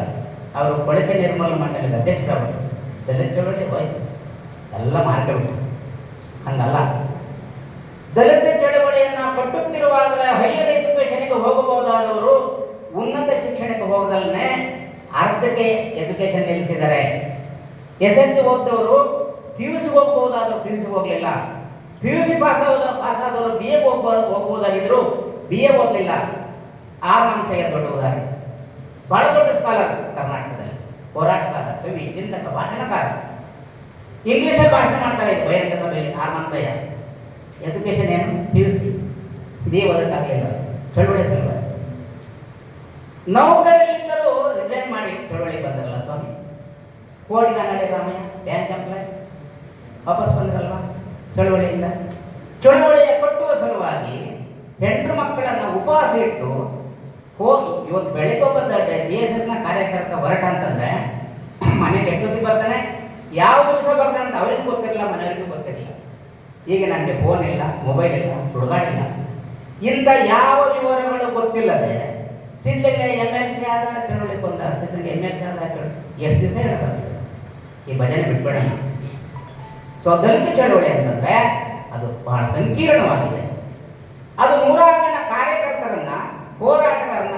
ಅವರು ಕೊಳಚೆ ನಿರ್ಮೂಲನಾ ಮಂಡಳಿಗೆ ಅಧ್ಯಕ್ಷರಾಗ್ಬಿಟ್ರು. ದಲಿತ ಚಳವಳಿ ಹೋಯ್ತು, ಎಲ್ಲ ಮಾರ್ಕೊಂಡ್ಬಿಟ್ರು. ಹಂಗಲ್ಲ, ದಲಿತ ಚಳವಳಿಯನ್ನ ಕಟ್ಟುತ್ತಿರುವಾಗಲೇ ಹೈಯರ್ ಎಜುಕೇಷನ್ಗೆ ಹೋಗಬಹುದಾದವರು ಉನ್ನತ ಶಿಕ್ಷಣಕ್ಕೆ ಹೋಗದಲ್ಲೇ ಅರ್ಧಕ್ಕೆ ಎಜುಕೇಷನ್ ನಿಲ್ಲಿಸಿದ್ದಾರೆ. SSLC ಓದಿದವರು PUC ಹೋಗ್ಬಹುದಾದ್ರು PUC ಹೋಗಲಿಲ್ಲ. PUC ಪಾಸಾದವರು BA ಹೋಗ್ಬೋದಾಗಿದ್ರು BA ಓದಲಿಲ್ಲ. ಆರ್ಮಾನ್ಸಯ್ಯ ದೊಡ್ಡ ಉದಾಹರಣೆ, ಬಹಳ ದೊಡ್ಡ ಸ್ಕಾಲರ್ ಕರ್ನಾಟಕದಲ್ಲಿ, ಹೋರಾಟಗಾರ, ಕವಿ, ಚಿಂತಕ, ಭಾಷಣಕಾರ, ಇಂಗ್ಲಿಷಲ್ಲಿ ಭಾಷಣ ಮಾಡ್ತಾರೆ ಬಹಿರಂಗ ಸಭೆಯಲ್ಲಿ. ಆರ್ಮಾನ್ಸಯ್ಯ ಎಜುಕೇಷನ್ ಏನು? PUC. ಇದೇ ಓದಕ್ಕಾಗಲಿಲ್ಲ, ಚಳುವಳಿ ಸಲುವಾಗಿ. ನೌಕರಲ್ಲಿದ್ದರೂ ರಿಸೈನ್ ಮಾಡಿ ಚಳುವಳಿಗೆ ಬಂದರಲ್ಲ ಸ್ವಾಮಿ. ಕೋರ್ಟ್ಗೆ ಅನಡೆ ರಾಮಯ್ಯ, ಬ್ಯಾಂಕ್ ಎಂಪ್ಲಾಯ್ ವಾಪಸ್ ಬಂದ್ರಲ್ವ ಚಳುವಳಿಯಿಂದ. ಚಳುವಳಿಯ ಕಟ್ಟುವ ಸಲುವಾಗಿ ಹೆಂಡ್ರು ಮಕ್ಕಳನ್ನು ಉಪವಾಸ ಇಟ್ಟು ಹೋಗಿ ಇವತ್ತು ಬೆಳಿಗ್ಗೆ ಒಬ್ಬ DSSನ ಕಾರ್ಯಕರ್ತ ಹೊರಟ ಅಂತಂದ್ರೆ ಮನೆಗೆ ಎಷ್ಟೊತ್ತಿಗೆ ಬರ್ತಾನೆ, ಯಾವ ದಿವಸ ಬರ್ತಾನೆ ಅಂತ ಅವರಿಗೂ ಗೊತ್ತಿರಲಿಲ್ಲ, ಮನೆಯವರಿಗೂ ಗೊತ್ತಿರಲಿಲ್ಲ. ಈಗ ನನಗೆ ಫೋನ್ ಇಲ್ಲ, ಮೊಬೈಲ್ ಇಲ್ಲ, ಸುಡುಗಾಡಿಲ್ಲ, ಇಂಥ ಯಾವ ವಿವರಗಳು ಗೊತ್ತಿಲ್ಲದೆ ಸಿದ್ಧಲಿಂಗಯ್ಯ MLC ಆದ ಚಳುವಳಿ ಕೊಂದ, ಸಿದ್ಧಲಿಂಗಯ್ಯ MLC ಆದ ಚಳುವಳಿ ಎಷ್ಟು ದಿವಸ ಹೇಳೋದಾಗ್ತದೆ. ಈ ಭಜನೆ ಬಿಟ್ಬಿಡೋಣ. ಸೊ ದಲಿತ ಚಳುವಳಿ ಅಂತಂದ್ರೆ ಅದು ಬಹಳ ಸಂಕೀರ್ಣವಾಗಿದೆ. ಅದು ನೂರಾರು ಜನ ಕಾರ್ಯಕರ್ತರನ್ನ, ಹೋರಾಟಗಾರನ್ನ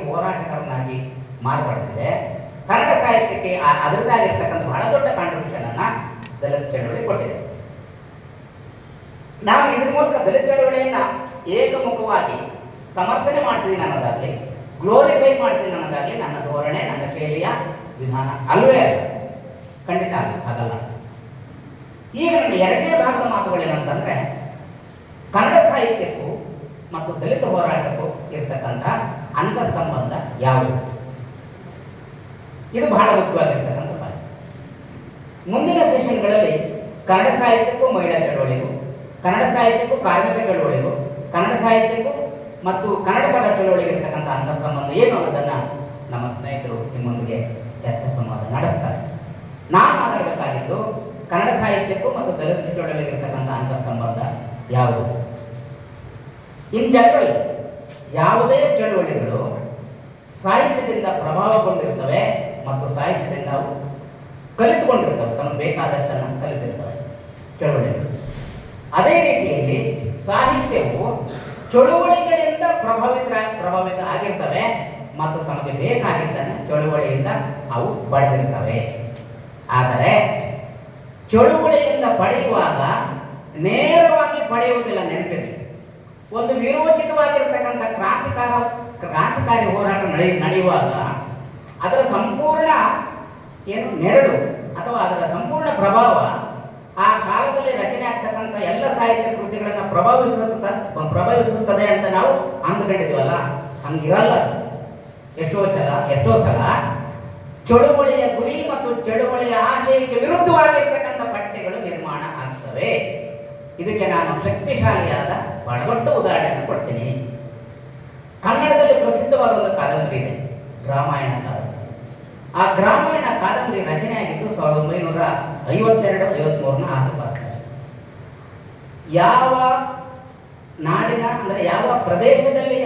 ಹೋರಾಟಗಾರನಾಗಿ ಮಾರ್ಪಡಿಸಿದೆ. ಕನ್ನಡ ಸಾಹಿತ್ಯಕ್ಕೆ ಅದರದ್ದಾಗಿರ್ತಕ್ಕಂಥ ಬಹಳ ದೊಡ್ಡ ಕಾಂಟ್ರಿಬ್ಯೂಷನ್ ಅನ್ನ ದಲಿತ ಚಳವಳಿ ಕೊಟ್ಟಿದೆ. ನಾನು ಇದ್ರ ಮೂಲಕ ದಲಿತ ಚಳವಳಿಯನ್ನ ಏಕಮುಖವಾಗಿ ಸಮರ್ಥನೆ ಮಾಡ್ತೀನಿ ಅನ್ನೋದಾಗಲಿ, ಗ್ಲೋರಿಫೈ ಮಾಡ್ತೀನಿ ಅನ್ನೋದಾಗಲಿ ನನ್ನ ಧೋರಣೆ, ನನ್ನ ಶೈಲಿಯ ವಿಧಾನ ಅಲ್ವೇ ಅಲ್ಲ, ಖಂಡಿತ ಆಗಲ್ಲ. ಈಗ ನನ್ನ ಎರಡನೇ ಭಾಗದ ಮಾತುಗಳೇನಂತಂದ್ರೆ, ಕನ್ನಡ ಸಾಹಿತ್ಯಕ್ಕೂ ಮತ್ತು ದಲಿತ ಹೋರಾಟಕ್ಕೂ ಇರ್ತಕ್ಕಂಥ ಅಂತರ್ ಸಂಬಂಧ ಯಾವುದು, ಇದು ಬಹಳ ಮುಖ್ಯವಾಗಿರ್ತಕ್ಕಂಥ ಭಾಗ. ಮುಂದಿನ ಸೆಷನ್ಗಳಲ್ಲಿ ಕನ್ನಡ ಸಾಹಿತ್ಯಕ್ಕೂ ಮಹಿಳಾ ಚಳವಳಿಗೂ, ಕನ್ನಡ ಸಾಹಿತ್ಯಕ್ಕೂ ಕಾರ್ಮಿಕ ಚಳವಳಿಗೂ, ಕನ್ನಡ ಸಾಹಿತ್ಯಕ್ಕೂ ಮತ್ತು ಕನ್ನಡ ಪರ ಚಳವಳಿಗೆ ಇರ್ತಕ್ಕಂಥ ಅಂತರ್ ಸಂಬಂಧ ಏನು ಅನ್ನೋದನ್ನು ನಮ್ಮ ಸ್ನೇಹಿತರು ನಿಮ್ಮೊಂದಿಗೆ ಚರ್ಚೆ ಸಂವಾದ ನಡೆಸ್ತಾರೆ. ನಾನು ಮಾತಾಡಬೇಕಾಗಿದ್ದು ಕನ್ನಡ ಸಾಹಿತ್ಯಕ್ಕೂ ಮತ್ತು ದಲಿತ ಚಳವಳಿಗೆ ಇರ್ತಕ್ಕಂಥ ಅಂತರ್ ಸಂಬಂಧ ಯಾವುದು. ಇನ್ ಜನರಲ್ ಯಾವುದೇ ಚಳವಳಿಗಳು ಸಾಹಿತ್ಯದಿಂದ ಪ್ರಭಾವಗೊಂಡಿರ್ತವೆ ಮತ್ತು ಸಾಹಿತ್ಯದಿಂದ ಅವು ಕಲಿತುಕೊಂಡಿರ್ತವೆ, ತಮಗೆ ಬೇಕಾದಷ್ಟನ್ನು ಕಲಿತಿರ್ತವೆ ಚಳವಳಿಗಳು. ಅದೇ ರೀತಿಯಲ್ಲಿ ಸಾಹಿತ್ಯವು ಚಳುವಳಿಗಳಿಂದ ಪ್ರಭಾವಿತ ಆಗಿರ್ತವೆ ಮತ್ತು ತಮಗೆ ಬೇಕಾಗಿದ್ದನ್ನು ಚಳುವಳಿಯಿಂದ ಅವು ಪಡೆದಿರ್ತವೆ. ಆದರೆ ಚಳುವಳಿಯಿಂದ ಪಡೆಯುವಾಗ ನೇರವಾಗಿ ಪಡೆಯುವುದಿಲ್ಲ, ನೆನಪಿರಲಿ. ಒಂದು ವಿರೋಚಿತವಾಗಿರ್ತಕ್ಕಂಥ ಕ್ರಾಂತಿಕಾರಿ ಹೋರಾಟ ನಡೆಯುವಾಗ ಅದರ ಸಂಪೂರ್ಣ ನೆರಳು ಅಥವಾ ಅದರ ಸಂಪೂರ್ಣ ಪ್ರಭಾವ ಆ ಕಾಲದಲ್ಲಿ ರಚನೆ ಆಗ್ತಕ್ಕಂಥ ಎಲ್ಲ ಸಾಹಿತ್ಯ ಕೃತಿಗಳನ್ನು ಪ್ರಭಾವಿಸುತ್ತದೆ ಅಂತ ನಾವು ಅಂದುಕೊಂಡಿದ್ವಲ್ಲ, ಹಂಗಿರಲ್ಲ. ಎಷ್ಟೋ ಸಲ ಚಳುವಳಿಯ ಗುರಿ ಮತ್ತು ಚಳುವಳಿಯ ಆಶಯಕ್ಕೆ ವಿರುದ್ಧವಾಗಿರ್ತಕ್ಕಂಥ ಪಠ್ಯಗಳು ನಿರ್ಮಾಣ ಆಗ್ತವೆ. ಇದಕ್ಕೆ ನಾನು ಶಕ್ತಿಶಾಲಿಯಾದ ಬಹಳ ದೊಡ್ಡ ಉದಾಹರಣೆಯನ್ನು ಕೊಡ್ತೀನಿ. ಕನ್ನಡದಲ್ಲಿ ಪ್ರಸಿದ್ಧವಾದ ಒಂದು ಕಾದಂಬರಿ ಇದೆ, ರಾಮಾಯಣ ಕಾದಂಬರಿ. ಆ ಗ್ರಾಮಾಯಣ ಕಾದಂಬರಿ ರಚನೆಯಾಗಿದ್ದು 1952-53 ಆಸುಪಾಸಿನಲ್ಲಿ. ಯಾವ ನಾಡಿನ ಅಂದರೆ ಯಾವ ಪ್ರದೇಶದಲ್ಲಿ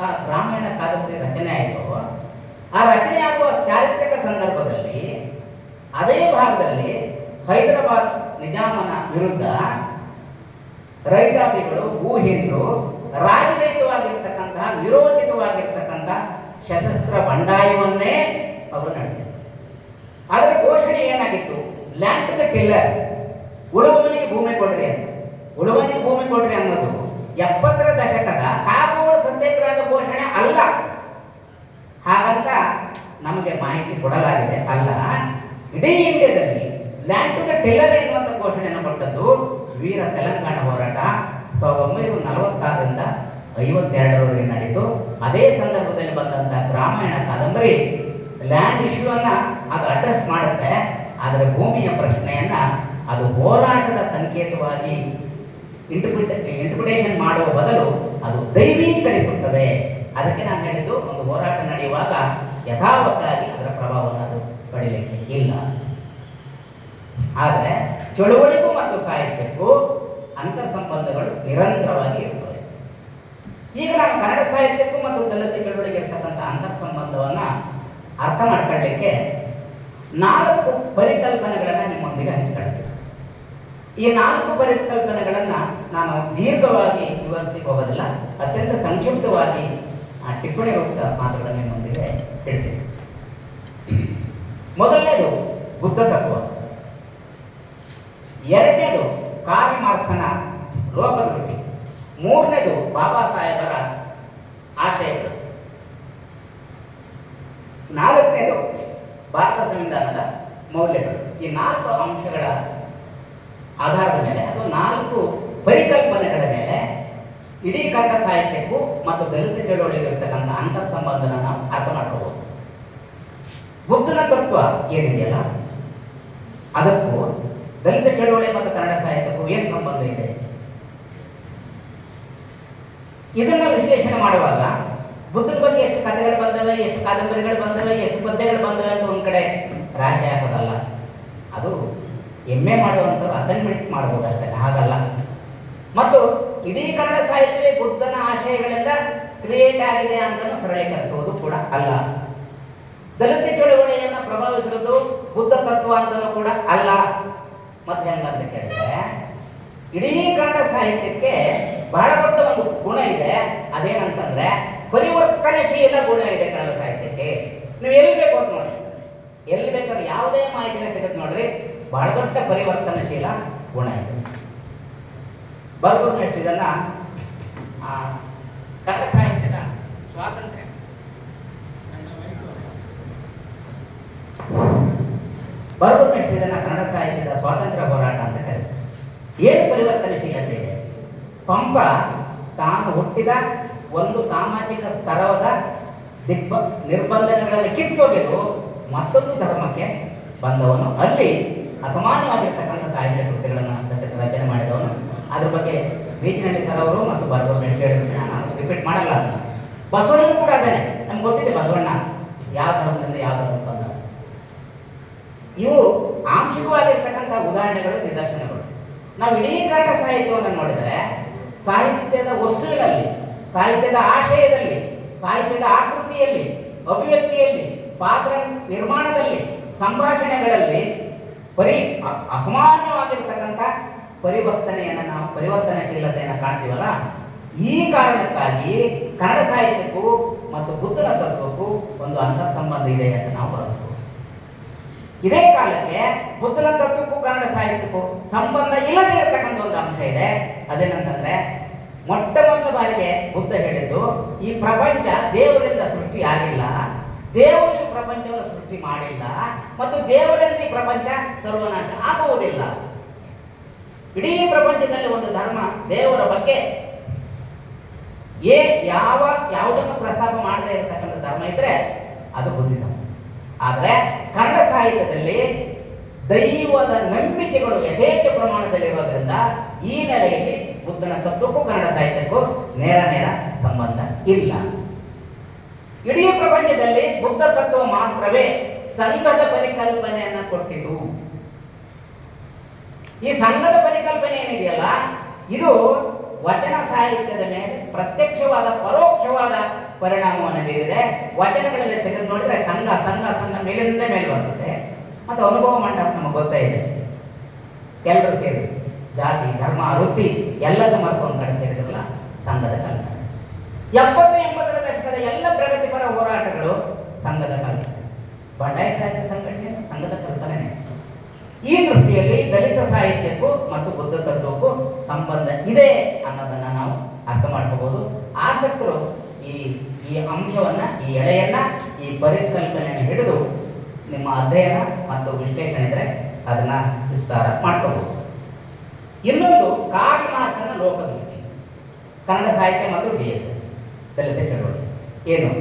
ಆ ರಾಮಾಯಣ ಕಾದಂಬರಿ ರಚನೆ ಆಯಿತೋ ಆ ರಚನೆಯಾಗುವ ಚಾರಿತ್ರಿಕ ಸಂದರ್ಭದಲ್ಲಿ ಅದೇ ಭಾಗದಲ್ಲಿ ಹೈದರಾಬಾದ್ ನಿಜಾಮನ ವಿರುದ್ಧ ರೈತಾಪಿಗಳು, ಭೂಹೀನರು ರಾಜನೈತಿಕವಾಗಿರ್ತಕ್ಕಂತಹ ವಿರೋಚಿತವಾಗಿರ್ತಕ್ಕಂತಹ ಸಶಸ್ತ್ರ ಬಂಡಾಯವನ್ನೇ ಅವರು ನಡೆಸಿದರು. ಅದರ ಘೋಷಣೆ ಏನಾಗಿತ್ತು? ಲ್ಯಾಂಡ್ ಟು ದ ಟಿಲ್ಲರ್, ಉಳುವವನಿಗೆ ಭೂಮಿ ಕೊಡ್ರಿ ಅಂತ. ಉಳುವನಿಗೆ ಭೂಮಿ ಕೊಡ್ರಿ ಅನ್ನೋದು 70ರ ದಶಕದ ಕಾಗೋಡು ಸತ್ಯಾಗ್ರಹದ ಘೋಷಣೆ ಅಲ್ಲ. ಹಾಗಂತ ನಮಗೆ ಮಾಹಿತಿ ಕೊಡಲಾಗಿದೆ ಅಲ್ಲ. ಇಡೀ ಇಂಡಿಯಾದಲ್ಲಿ ಲ್ಯಾಂಡ್ ಟು ದ ಟಿಲ್ಲರ್ ಎನ್ನುವಂಥ ಘೋಷಣೆಯನ್ನು ಕೊಟ್ಟದ್ದು ವೀರ ತೆಲಂಗಾಣ ಹೋರಾಟ 1946ರಿಂದ 52ರವರೆಗೆ ನಡೀತು. ಅದೇ ಸಂದರ್ಭದಲ್ಲಿ ಬಂದಂಥ ಗ್ರಾಮಾಯಣ ಕಾದಂಬರಿ ಲ್ಯಾಂಡ್ ಇಶ್ಯೂವನ್ನು ಅದು ಅಡ್ರೆಸ್ ಮಾಡುತ್ತೆ. ಆದರೆ ಭೂಮಿಯ ಪ್ರಶ್ನೆಯನ್ನು ಅದು ಹೋರಾಟದ ಸಂಕೇತವಾಗಿ ಇಂಟರ್ಪ್ರಿಟೇಷನ್ ಮಾಡುವ ಬದಲು ಅದು ದೈವೀಕರಿಸುತ್ತದೆ. ಅದಕ್ಕೆ ನಾನು ಹೇಳಿದ್ದು, ಒಂದು ಹೋರಾಟ ನಡೆಯುವಾಗ ಯಥಾವತ್ತಾಗಿ ಅದರ ಪ್ರಭಾವವನ್ನು ಅದು ಪಡೀಲಿಕ್ಕೆ ಇಲ್ಲ. ಆದರೆ ಚಳುವಳಿಗೂ ಮತ್ತು ಸಾಹಿತ್ಯಕ್ಕೂ ಅಂತರ್ ಸಂಬಂಧಗಳು ನಿರಂತರವಾಗಿ ಇರುತ್ತವೆ. ಈಗ ನಾನು ಕನ್ನಡ ಸಾಹಿತ್ಯಕ್ಕೂ ಮತ್ತು ದಲಿತ ಚಳುವಳಿಗೆ ಇರ್ತಕ್ಕಂಥ ಅಂತರ್ ಸಂಬಂಧವನ್ನು ಅರ್ಥ ಮಾಡ್ಕೊಳ್ಳಲಿಕ್ಕೆ 4 ಪರಿಕಲ್ಪನೆಗಳನ್ನು ನಿಮ್ಮೊಂದಿಗೆ ಹಂಚಿಕೊಳ್ತೀನಿ. ಈ 4 ಪರಿಕಲ್ಪನೆಗಳನ್ನು ನಾನು ದೀರ್ಘವಾಗಿ ವಿವರಿಸಲಿಕ್ಕೆ ಹೋಗೋದಿಲ್ಲ, ಅತ್ಯಂತ ಸಂಕ್ಷಿಪ್ತವಾಗಿ ಟಿಪ್ಪಣಿ ರೂಪದ ಮಾತುಗಳನ್ನು ನಿಮ್ಮೊಂದಿಗೆ ಹೇಳ್ತೀನಿ. ಮೊದಲನೇದು ಬುದ್ಧ ತತ್ವ, ಎರಡನೇದು ಕಾರ್ಲ್ ಮಾರ್ಕ್ಸನ ಲೋಕದೃಷ್ಟಿ, ಮೂರನೇದು ಬಾಬಾ ಸಾಹೇಬರ ಆಶಯಗಳು, ನಾಲ್ಕನೇದು ಭಾರತ ಸಂವಿಧಾನದ ಮೌಲ್ಯಗಳು. ಈ 4 ಅಂಶಗಳ ಆಧಾರದ ಮೇಲೆ ಅಥವಾ 4 ಪರಿಕಲ್ಪನೆಗಳ ಮೇಲೆ ಇಡೀ ಕನ್ನಡ ಸಾಹಿತ್ಯಕ್ಕೂ ಮತ್ತು ದಲಿತ ಚಳವಳಿಗೆ ಇರ್ತಕ್ಕಂಥ ಅಂತರ್ ಸಂಬಂಧನ ನಾವು ಅರ್ಥ ಮಾಡ್ಕೋಬಹುದು. ಬುದ್ಧನ ತತ್ವ ಏನಿದೆಯಲ್ಲ, ಅದಕ್ಕೂ ದಲಿತ ಚಳವಳಿ ಮತ್ತು ಕನ್ನಡ ಸಾಹಿತ್ಯಕ್ಕೂ ಏನು ಸಂಬಂಧ ಇದೆ, ಇದನ್ನ ವಿಶ್ಲೇಷಣೆ ಮಾಡುವಾಗ ಬುದ್ಧನ ಬಗ್ಗೆ ಎಷ್ಟು ಕಥೆಗಳು ಬಂದವೆ, ಎಷ್ಟು ಕಾದಂಬರಿಗಳು ಬಂದವೆ, ಎಷ್ಟು ಪದ್ಯಗಳು ಬಂದವೆ ಅಂತ ಒಂದು ಕಡೆ ರಾಶಿ ಹಾಕೋದಲ್ಲ. ಅದು MA ಮಾಡುವಂಥವ್ರು ಅಸೈನ್ಮೆಂಟ್ ಮಾಡ್ಬೋದು ಅಷ್ಟೇ, ಹಾಗಲ್ಲ. ಮತ್ತು ಇಡೀ ಕನ್ನಡ ಸಾಹಿತ್ಯವೇ ಬುದ್ಧನ ಆಶಯಗಳಿಂದ ಕ್ರಿಯೇಟ್ ಆಗಿದೆ ಅಂತಲೂ ಸರಳೀಕರಿಸುವುದು ಕೂಡ ಅಲ್ಲ. ದಲಿತ ಚಳವಳಿಯನ್ನು ಪ್ರಭಾವಿಸುವುದು ಬುದ್ಧ ತತ್ವ ಅಂತಲೂ ಕೂಡ ಅಲ್ಲ. ಮತ್ತೆ ಹೆಂಗಂತ ಕೇಳಿದ್ರೆ, ಇಡೀ ಕನ್ನಡ ಸಾಹಿತ್ಯಕ್ಕೆ ಬಹಳ ದೊಡ್ಡ ಒಂದು ಗುಣ ಇದೆ. ಅದೇನಂತಂದ್ರೆ ಪರಿವರ್ತನಶೀಲ ಗುಣ ಇದೆ ಕನ್ನಡ ಸಾಹಿತ್ಯಕ್ಕೆ. ನೀವು ಎಲ್ಲಿ ಬೇಕು ಅಂತ ನೋಡಿ, ಎಲ್ಲಿ ಬೇಕಾದ್ರೆ ಯಾವುದೇ ಮಾಹಿತಿನ ತೆಗೆದು ನೋಡ್ರಿ, ಬಹಳ ದೊಡ್ಡ ಪರಿವರ್ತನಶೀಲ ಗುಣ ಇದೆ. ಬರ್ಗೂರು ನೆಕ್ಸ್ಟ್ ಇದನ್ನ ಕನ್ನಡ ಸಾಹಿತ್ಯದ ಸ್ವಾತಂತ್ರ್ಯ ಬರ್ಗೂರು ನೆಕ್ಸ್ಟ್ ಇದನ್ನ ಕನ್ನಡ ಸಾಹಿತ್ಯದ ಸ್ವಾತಂತ್ರ್ಯ ಹೋರಾಟ ಅಂತ ಕರೀತಾರೆ. ಏನು ಪರಿವರ್ತನಶೀಲತೆ ಇದೆ? ಪಂಪ ತಾನು ಹುಟ್ಟಿದ ಒಂದು ಸಾಮಾಜಿಕ ಸ್ತರದ ನಿರ್ಬಂಧನೆಗಳಲ್ಲಿ ಕಿತ್ತೊಗೆದು ಮತ್ತೊಂದು ಧರ್ಮಕ್ಕೆ ಬಂದವನು, ಅಲ್ಲಿ ಅಸಾಮಾನ್ಯವಾಗಿರ್ತಕ್ಕಂಥ ಸಾಹಿತ್ಯ ಕೃತಿಗಳನ್ನು ರಚನೆ ಮಾಡಿದವನು. ಅದ್ರ ಬಗ್ಗೆ ಬೀಚಿನಲ್ಲಿ ಸರ್ ಅವರು ಮತ್ತು ಬರ್ಗೂರು ಹೇಳಿದ್ರೆ ನಾನು ರಿಪೀಟ್ ಮಾಡಲ್ಲ. ಅದನ್ನು ಬಸವಣ್ಣನೂ ಕೂಡ ಅದೇನೆ, ನಮ್ಗೆ ಗೊತ್ತಿದೆ ಬಸವಣ್ಣ ಯಾವ ಧರ್ಮದಿಂದ ಯಾವ ಧರ್ಮಕ್ಕೆ ಬಂದ. ಇವು ಆಂಶಿಕವಾಗಿರ್ತಕ್ಕಂಥ ಉದಾಹರಣೆಗಳು, ನಿದರ್ಶನಗಳು. ನಾವು ಇಡೀ ಕನ್ನಡ ಸಾಹಿತ್ಯವನ್ನು ನೋಡಿದರೆ ಸಾಹಿತ್ಯದ ವಸ್ತುವಿನಲ್ಲಿ, ಸಾಹಿತ್ಯದ ಆಶಯದಲ್ಲಿ, ಸಾಹಿತ್ಯದ ಆಕೃತಿಯಲ್ಲಿ, ಅಭಿವ್ಯಕ್ತಿಯಲ್ಲಿ, ಪಾತ್ರ ನಿರ್ಮಾಣದಲ್ಲಿ, ಸಂಭಾಷಣೆಗಳಲ್ಲಿ ಅಸಾಮಾನ್ಯವಾಗಿರ್ತಕ್ಕಂಥ ಪರಿವರ್ತನೆಯನ್ನು ನಾವು ಪರಿವರ್ತನಶೀಲತೆಯನ್ನು ಕಾಣ್ತೀವಲ್ಲ. ಈ ಕಾರಣಕ್ಕಾಗಿ ಕನ್ನಡ ಸಾಹಿತ್ಯಕ್ಕೂ ಮತ್ತು ಬುದ್ಧನ ತತ್ವಕ್ಕೂ ಒಂದು ಅಂತರ್ ಸಂಬಂಧ ಇದೆ ಅಂತ ನಾವು ಭಾವಿಸ್ಬೋದು. ಇದೇ ಕಾಲಕ್ಕೆ ಬುದ್ಧನ ತತ್ವಕ್ಕೂ ಕನ್ನಡ ಸಾಹಿತ್ಯಕ್ಕೂ ಸಂಬಂಧ ಇಲ್ಲದೆ ಇರತಕ್ಕಂಥ ಒಂದು ಅಂಶ ಇದೆ. ಅದೇನಂತಂದ್ರೆ, ಮೊಟ್ಟ ಮೊದಲ ಬಾರಿಗೆ ಬುದ್ಧ ಹೇಳಿದ್ದು, ಈ ಪ್ರಪಂಚ ದೇವರಿಂದ ಸೃಷ್ಟಿ ಆಗಿಲ್ಲ, ದೇವರು ಈ ಪ್ರಪಂಚವನ್ನು ಸೃಷ್ಟಿ ಮಾಡಿಲ್ಲ, ಮತ್ತು ದೇವರಿಂದ ಈ ಪ್ರಪಂಚ ಸರ್ವನಾಶ ಆಗುವುದಿಲ್ಲ. ಇಡೀ ಪ್ರಪಂಚದಲ್ಲಿ ಒಂದು ಧರ್ಮ ದೇವರ ಬಗ್ಗೆ ಯಾವುದನ್ನು ಪ್ರಸ್ತಾಪ ಮಾಡದೇ ಇರತಕ್ಕಂಥ ಧರ್ಮ ಇದ್ರೆ ಅದು ಬುದ್ಧಿಸಂ. ಆದರೆ ಕನ್ನಡ ಸಾಹಿತ್ಯದಲ್ಲಿ ದೈವದ ನಂಬಿಕೆಗಳು ಯಥೇಚ್ಛ ಪ್ರಮಾಣದಲ್ಲಿ ಇರೋದ್ರಿಂದ ಈ ನೆಲೆಯಲ್ಲಿ ಬುದ್ಧನ ತತ್ವಕ್ಕೂ ಕನ್ನಡ ಸಾಹಿತ್ಯಕ್ಕೂ ನೇರ ಸಂಬಂಧ ಇಲ್ಲ. ಇಡೀ ಪ್ರಪಂಚದಲ್ಲಿ ಬುದ್ಧ ತತ್ವ ಮಾತ್ರವೇ ಸಂಘದ ಪರಿಕಲ್ಪನೆಯನ್ನ ಕೊಟ್ಟಿತು. ಈ ಸಂಘದ ಪರಿಕಲ್ಪನೆ ಏನಿದೆಯಲ್ಲ, ಇದು ವಚನ ಸಾಹಿತ್ಯದ ಮೇಲೆ ಪ್ರತ್ಯಕ್ಷವಾದ ಪರೋಕ್ಷವಾದ ಪರಿಣಾಮವನ್ನು ಬೀರಿದೆ. ವಚನಗಳಲ್ಲಿ ತೆಗೆದು ನೋಡಿದ್ರೆ ಸಂಘ ಸಂಘ ಸಂಘ ಮೇಲಿಂದ ಮೇಲೆ ಬರ್ತದೆ. ಮತ್ತು ಅನುಭವ ಮಂಟಪ ನಮಗೆ ಗೊತ್ತೇ ಇದೆ. ಎಲ್ಲರೂ ಸೇರಿ ಜಾತಿ ಧರ್ಮ ವೃತ್ತಿ ಎಲ್ಲದೂ ಮಾಡ್ಕೊಂಡು ಕಡೆ ಸೇರಿದ್ರಲ್ಲ ಸಂಘದ ಕಲ್ಪನೆ. 70-80ರ ದಶಕದ ಎಲ್ಲ ಪ್ರಗತಿಪರ ಹೋರಾಟಗಳು ಸಂಘದ ಕಲ್ಪನೆ. ಬಂಡಾಯ ಸಾಹಿತ್ಯ ಸಂಘಟನೆ ಸಂಘದ ಕಲ್ಪನೆ. ಈ ದೃಷ್ಟಿಯಲ್ಲಿ ದಲಿತ ಸಾಹಿತ್ಯಕ್ಕೂ ಮತ್ತು ಬುದ್ಧ ತತ್ವಕ್ಕೂ ಸಂಬಂಧ ಇದೆ ಅನ್ನೋದನ್ನ ನಾವು ಅರ್ಥ ಮಾಡ್ಕೋಬಹುದು. ಆಸಕ್ತರು ಈ ಅಂಶವನ್ನ, ಈ ಎಳೆಯನ್ನ, ಈ ಪರಿಕಲ್ಪನೆಯನ್ನು ಹಿಡಿದು ನಿಮ್ಮ ಅಧ್ಯಯನ ಮತ್ತು ವಿಶ್ಲೇಷಣೆ ಇದ್ರೆ ಅದನ್ನ ವಿಸ್ತಾರ ಮಾಡ್ಕೋಬಹುದು. ಇನ್ನೊಂದು ಕಾರ್ಲ್ ಮಾರ್ಕ್ಸನ ಲೋಕದೃಷ್ಟಿ, ಕನ್ನಡ ಸಾಹಿತ್ಯ ಮತ್ತು DSS ದಲಿತ ಚಳವಳಿ ಏನು?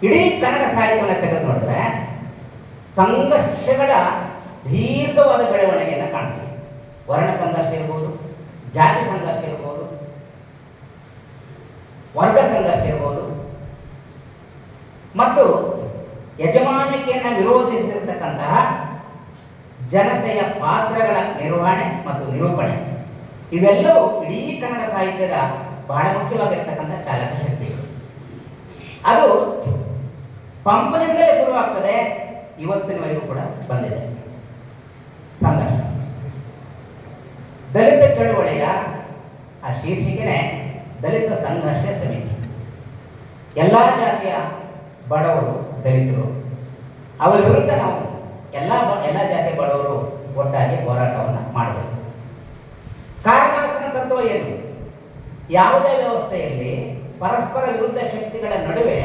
ಇಡೀ ಕನ್ನಡ ಸಾಹಿತ್ಯವನ್ನು ತೆಗೆದು ನೋಡಿದ್ರೆ ಸಂಘರ್ಷಗಳ ದೀರ್ಘವಾದ ಬೆಳವಣಿಗೆಯನ್ನು ಕಾಣ್ತೀವಿ. ವರ್ಣ ಸಂಘರ್ಷ ಇರ್ಬೋದು, ಜಾತಿ ಸಂಘರ್ಷ ಇರ್ಬೋದು, ವರ್ಗ ಸಂಘರ್ಷ ಇರ್ಬೋದು, ಮತ್ತು ಯಜಮಾನಿಕೆಯನ್ನು ವಿರೋಧಿಸಿರ್ತಕ್ಕಂತಹ ಜನತೆಯ ಪಾತ್ರಗಳ ನಿರ್ವಹಣೆ ಮತ್ತು ನಿರೂಪಣೆ, ಇವೆಲ್ಲವೂ ಇಡೀ ಕನ್ನಡ ಸಾಹಿತ್ಯದ ಬಹಳ ಮುಖ್ಯವಾಗಿರ್ತಕ್ಕಂಥ ಚಾಲಕ ಶಕ್ತಿ. ಅದು ಪಂಪನಿಂದಲೇ ಶುರುವಾಗ್ತದೆ, ಇವತ್ತಿನವರೆಗೂ ಕೂಡ ಬಂದಿದೆ. ಸಂಘರ್ಷ ದಲಿತ ಚಳುವಳಿಯ ಆ ಶೀರ್ಷಿಕೆನೇ ದಲಿತ ಸಂಘರ್ಷ ಸಮಿತಿ. ಎಲ್ಲ ಜಾತಿಯ ಬಡವರು ದಲಿತರು, ಅವರ ವಿರುದ್ಧ ನಾವು ಎಲ್ಲ ಜಾತಿಯ ಬಡವರು ಒಟ್ಟಾಗಿ ಹೋರಾಟವನ್ನು ಮಾಡಬೇಕು. ಕಾರ್ಲ್ ಮಾರ್ಕ್ಸನ ತತ್ವ ಏನು? ಯಾವುದೇ ವ್ಯವಸ್ಥೆಯಲ್ಲಿ ಪರಸ್ಪರ ವಿರುದ್ಧ ಶಕ್ತಿಗಳ ನಡುವೆ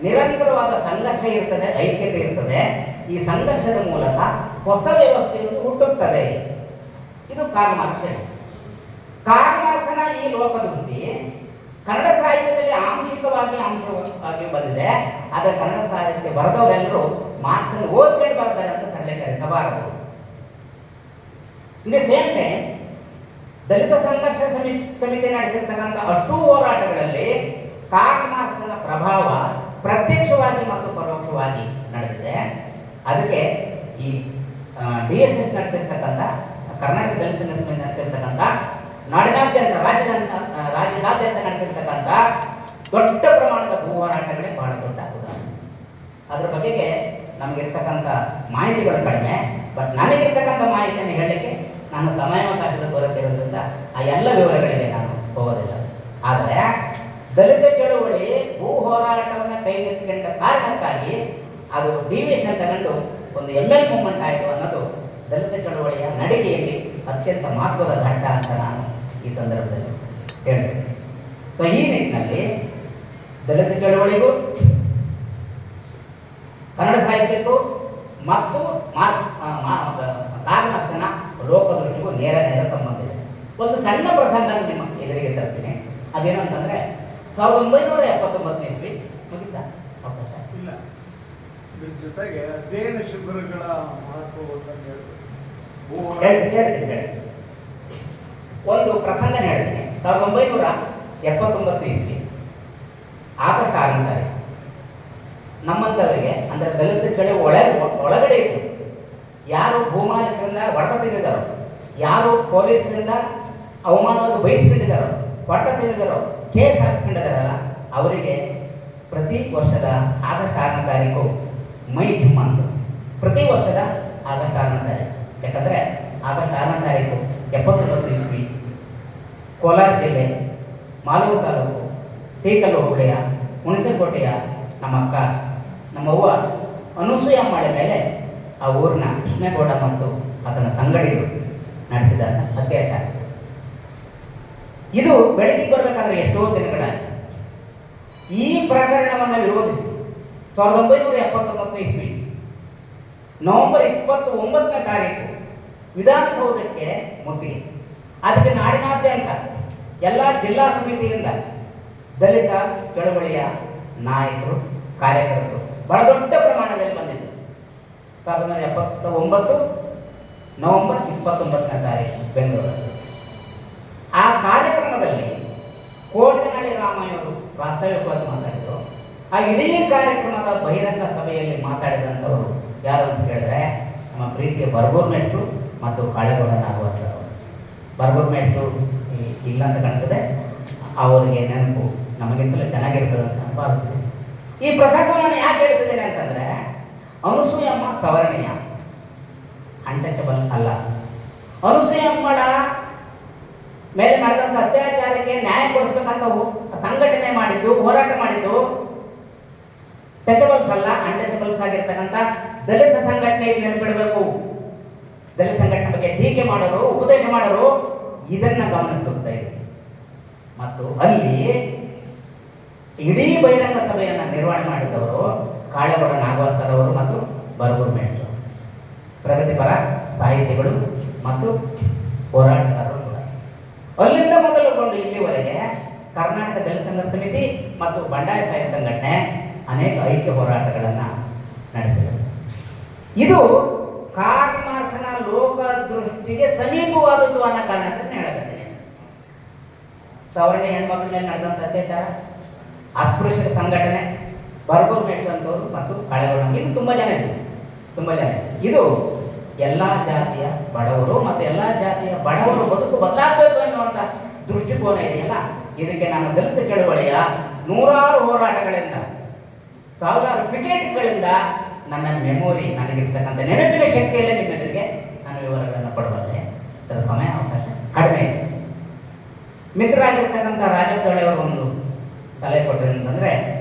ನಿರಂತರವಾದ ಸಂಘರ್ಷ ಇರ್ತದೆ, ಐಕ್ಯತೆ ಇರ್ತದೆ. ಈ ಸಂಘರ್ಷದ ಮೂಲಕ ಹೊಸ ವ್ಯವಸ್ಥೆಯೊಂದು ಹುಟ್ಟುತ್ತದೆ. ಇದು ಕಾರ್ಲ್ ಮಾರ್ಕ್ಸ್. ಕಾರ್ಲ್ ಮಾರ್ಕ್ಸನ ಈ ಲೋಕದೃಷ್ಟಿ ಕನ್ನಡ ಸಾಹಿತ್ಯದಲ್ಲಿ ಅಂಶವಾಗಿ ಬಂದಿದೆ. ಆದರೆ ಕನ್ನಡ ಸಾಹಿತ್ಯ ಬರೆದವರೆಲ್ಲರೂ ಮಾರ್ಕ್ಸನ್ನು ಓದ್ಕೊಂಡು ಬರ್ತಾರೆ ಅಂತ ತರಲೇಬಾರದು. ಇನ್ ದಿ ಸೇಮ್ ಟೈಮ್ ದಲಿತ ಸಂಘರ್ಷ ಸಮಿತಿ ನಡೆಸಿರ್ತಕ್ಕಂಥ ಅಷ್ಟೂ ಹೋರಾಟಗಳಲ್ಲಿ ಕಾರ್ಲ್ ಮಾರ್ಕ್ಸನ ಪ್ರಭಾವ ಪ್ರತ್ಯಕ್ಷವಾಗಿ ಮತ್ತು ಪರೋಕ್ಷವಾಗಿ ನಡೆದಿದೆ. ಅದಕ್ಕೆ ಈ DSS ನಡೆಸಿರ್ತಕ್ಕಂಥ ಕರ್ನಾಟಕ ದಲಿತ ಸಂಘರ್ಷ ಸಮಿತಿ ನಡೆಸಿರ್ತಕ್ಕಂಥ ನಾಡಿನಾದ್ಯಂತ ರಾಜ್ಯದಾದ್ಯಂತ ನಡೆಸಿರ್ತಕ್ಕಂಥ ದೊಡ್ಡ ಪ್ರಮಾಣದ ಭೂ ಹೋರಾಟಗಳೇ ಬಹಳ ದೊಡ್ಡ ಉದಾಹರಣೆ. ಅದ್ರ ಬಗೆಗೆ ನಮಗಿರ್ತಕ್ಕಂಥ ಮಾಹಿತಿಗಳು ಕಡಿಮೆ. ಬಟ್ ನನಗಿರ್ತಕ್ಕಂಥ ಮಾಹಿತಿಯನ್ನು ಹೇಳಲಿಕ್ಕೆ ನಾನು ಸಮಯಾವಕಾಶದ ಕೊರತೆ ಇರೋದ್ರಿಂದ ಆ ಎಲ್ಲ ವಿವರಗಳಿಗೆ ನಾನು ಹೋಗೋದಿಲ್ಲ. ಆದರೆ ಅದು ಡಿವಿಯೇಷನ್ ತಗೊಂಡು ಒಂದು ML ಮೂವ್ಮೆಂಟ್ ಆಯಿತು ಅನ್ನೋದು ದಲಿತ ಚಳವಳಿಯ ನಡಿಗೆಯಲ್ಲಿ ಅತ್ಯಂತ ಮಹತ್ವದ ಘಟ್ಟ ಅಂತ ನಾನು ಈ ಸಂದರ್ಭದಲ್ಲಿ ಹೇಳ್ತೇನೆ. ಸೊ ಈ ನಿಟ್ಟಿನಲ್ಲಿ ದಲಿತ ಚಳವಳಿಗೂ ಕನ್ನಡ ಸಾಹಿತ್ಯಕ್ಕೂ ಮತ್ತು ಕಾರ್ಲ್ ಮಾರ್ಕ್ಸನ ಲೋಕದೃಷ್ಟಿಗೂ ನೇರ ಸಂಬಂಧ ಇದೆ. ಒಂದು ಸಣ್ಣ ಪ್ರಸಂಗ ನಿಮ್ಮ ಎದುರಿಗೆ ತರ್ತೀನಿ. ಅದೇನು ಅಂತಂದರೆ 1979 ಇಸ್ವಿ ಮುಗಿತಾ ಅವಕಾಶ ಇಲ್ಲ, ಇದ್ರ ಜೊತೆಗೆ ಅಧ್ಯಯನ ಶಿಬಿರಗಳ ಮಹತ್ವವನ್ನು ಹೇಳ್ತೀನಿ. ಒಂದು ಪ್ರಸಂಗ ಹೇಳ್ತೀನಿ. 1979 ಇಸ್ವಿ ಆಗಸ್ಟ್ 6ನೇ ತಾರೀಕು ನಮ್ಮಂಥವರಿಗೆ ಅಂದರೆ ದಲಿತ ಚಳಿ ಒಳಗಡೆ ಇತ್ತು. ಯಾರು ಭೂಮಾಲೀಕರಿಂದ ಹೊಡೆತ ತಿಂದಿದ್ದಾರೋ, ಯಾರು ಪೊಲೀಸರಿಂದ ಅವಮಾನವಾಗಿ ಬಯಸ್ಕೊಂಡಿದ್ದಾರೋ, ಹೊಡೆತ ತಿಂದಿದ್ದಾರೋ, ಕೇಸ್ ಹಾಕ್ಸ್ಕೊಂಡಿದ್ದಾರಲ್ಲ, ಅವರಿಗೆ ಪ್ರತಿ ವರ್ಷದ ಆಗಸ್ಟ್ 6ನೇ ತಾರೀಕು ಮೈ ಜುಮ್ ಅಂತ. ಪ್ರತಿ ವರ್ಷದ ಆಗಸ್ಟ್ 6ನೇ ತಾರೀಕು. ಯಾಕಂದರೆ ಆಗಸ್ಟ್ 6ನೇ ತಾರೀಕು 79 ಇಸ್ವಿ ಕೋಲಾರ ಜಿಲ್ಲೆ ಮಾಲೂರು ತಾಲೂಕು ಟೀಕಲ್ಲು ಹೋಬಳಿಯ ಹುಣಸೆಕೋಟೆಯ ನಮ್ಮ ಅಕ್ಕ ನಮ್ಮವ್ವ ಅನಸೂಯ ಮಾಳೆ ಮೇಲೆ ಆ ಊರಿನ ಕೃಷ್ಣೇಗೌಡ ಮತ್ತು ಆತನ ಸಂಗಡಿಗರು ನಡೆಸಿದ ಅತ್ಯಾಚಾರ. ಇದು ಬೆಳಕಿಗೆ ಬರಬೇಕಾದ್ರೆ ಎಷ್ಟೋ ದಿನಗಳಾಗಿ ಈ ಪ್ರಕರಣವನ್ನು ವಿರೋಧಿಸಿ 1979 ಇಸ್ವಿ ನವೆಂಬರ್ 29ನೇ ತಾರೀಕು ವಿಧಾನಸೌಧಕ್ಕೆ ಮುತ್ತಿಗೆ. ಅದಕ್ಕೆ ನಾಡಿನಾದ್ಯಂತ ಎಲ್ಲ ಜಿಲ್ಲಾ ಸಮಿತಿಯಿಂದ ದಲಿತ ಚಳವಳಿಯ ನಾಯಕರು, ಕಾರ್ಯಕರ್ತರು ಬಹಳ ದೊಡ್ಡ ಪ್ರಮಾಣದಲ್ಲಿ ಬಂದಿದ್ದರು. 1979 ನವೆಂಬರ್ 29ನೇ ತಾರೀಕು ಬೆಂಗಳೂರಲ್ಲಿ. ಆ ಕಾರ್ಯಕ್ರಮದಲ್ಲಿ ಕೋಟನಹಳ್ಳಿ ರಾಮಯ್ಯವರು ಪ್ರಾಸ್ತಾವಿಕವಾಗಿ ಮಾತಾಡಿದರು. ಆ ಇಡೀ ಕಾರ್ಯಕ್ರಮದ ಬಹಿರಂಗ ಸಭೆಯಲ್ಲಿ ಮಾತಾಡಿದಂಥವರು ಯಾರು ಅಂತ ಕೇಳಿದ್ರೆ ನಮ್ಮ ಪ್ರೀತಿಯ ಬರಗೂರು ಮೇಷ್ಟ್ರು ಮತ್ತು ಕಾಳೇಗೌಡ ನಾಗವಾರ ಸರ್ ಅವರು. ಬರಗೂರು ಮೇಷ್ಟ್ರು ಇಲ್ಲ ಅಂತ ಕಾಣ್ತದೆ, ಅವರಿಗೆ ನೆನಪು ನಮಗಿಂತಲೂ ಚೆನ್ನಾಗಿರ್ತದೆ ಅಂತ ಭಾವಿಸ್ತೀನಿ. ಈ ಪ್ರಸಂಗವನ್ನು ಯಾಕೆ ಹೇಳ್ತಿದ್ದೇನೆ ಅಂತಂದರೆ, ಅನಸೂಯಮ್ಮ ಸವರ್ಣೀಯ, ಅನ್ಟಚಬಲ್ ಅಲ್ಲ. ಅನಸೂಯಮ್ಮಳ ಮೇಲೆ ನಡೆದಂಥ ಅತ್ಯಾಚಾರಕ್ಕೆ ನ್ಯಾಯ ಕೊಡಿಸ್ಬೇಕಂತ ಸಂಘಟನೆ ಮಾಡಿದ್ದು, ಹೋರಾಟ ಮಾಡಿದ್ದು ಟಚಬಲ್ಸ್ ಅಲ್ಲ, ಅನ್ಟಚಬಲ್ಸ್ ಆಗಿರ್ತಕ್ಕಂಥ ದಲಿತ ಸಂಘಟನೆ ನೆನಪಿಡಬೇಕು. ದಲಿತ ಸಂಘಟನೆ ಬಗ್ಗೆ ಟೀಕೆ ಮಾಡೋರು, ಉಪದೇಶ ಮಾಡೋರು ಇದನ್ನ ಗಮನಿಸ್ತಾ ಇದೆ. ಮತ್ತು ಅಲ್ಲಿ ಇಡೀ ಬಹಿರಂಗ ಸಭೆಯನ್ನು ನಿರ್ವಹಣೆ ಮಾಡಿದವರು ಕಾಳೇಗೌಡ ನಾಗವಾರ ಸರ್ ಅವರು ಮತ್ತು ಬರಗೂರು ಮೇಷ್ಟ್ರು, ಪ್ರಗತಿಪರ ಸಾಹಿತಿಗಳು ಮತ್ತು ಹೋರಾಟಗಾರರು ಕೂಡ. ಅಲ್ಲಿಂದ ಮೊದಲುಗೊಂಡು ಇಲ್ಲಿವರೆಗೆ ಕರ್ನಾಟಕ ದಲಿತ ಸಂಘರ್ಷ ಸಮಿತಿ ಮತ್ತು ಬಂಡಾಯ ಸಾಹಿತ್ಯ ಸಂಘಟನೆ ಅನೇಕ ಐಕ್ಯ ಹೋರಾಟಗಳನ್ನು ನಡೆಸಿದೆ. ಇದು ಕಾರ್ಲ್ ಮಾರ್ಕ್ಸನ ಲೋಕದೃಷ್ಟಿಗೆ ಸಮೀಪವಾದದ್ದು ಅನ್ನೋ ಕಾರಣಕ್ಕೆ ಹೇಳಕತ್ತೀನಿ. ಸವರ್ಣ ಹೆಣ್ಮಕ್ಳ ಮೇಲೆ ನಡೆದಂಥ ಅತ್ಯಾಚಾರ, ಅಸ್ಪೃಶ್ಯರ ಸಂಘಟನೆ, ಬರಗೂರು ಮೇಷ್ಟ್ರು ಅಂತವರು ಮತ್ತು ಕಾಳೇಗೌಡ, ಇದು ತುಂಬ ಜನ ಇದು ಎಲ್ಲ ಜಾತಿಯ ಬಡವರು ಮತ್ತು ಎಲ್ಲ ಜಾತಿಯ ಬಡವರು ಬದುಕು ಬದಲಾಗಬೇಕು ಎನ್ನುವಂಥ ದೃಷ್ಟಿಕೋನ ಇದೆಯಲ್ಲ, ಇದಕ್ಕೆ ನಾನು ದಲಿತ ಚಳವಳಿಯ ನೂರಾರು ಹೋರಾಟಗಳಿಂದ, ಸಾವಿರಾರು ಪಿಕೆಟ್ಗಳಿಂದ ನನ್ನ ಮೆಮೊರಿ, ನನಗಿರ್ತಕ್ಕಂಥ ನೆನಪಿನ ಶಕ್ತಿಯಲ್ಲೇ ನಿಮ್ಮ ಎದುರಿಗೆ ನಾನು ವಿವರಗಳನ್ನು ಕೊಡಬಲ್ಲೆ. ಇದರ ಸಮಯ ಅವಕಾಶ ಕಡಿಮೆ ಇದೆ. ಮಿತ್ರರಾಗಿರ್ತಕ್ಕಂಥ ರಾಜದೊಳೆಯವರು ಒಂದು ಸಲಹೆ ಕೊಟ್ಟರು ಅಂತಂದರೆ,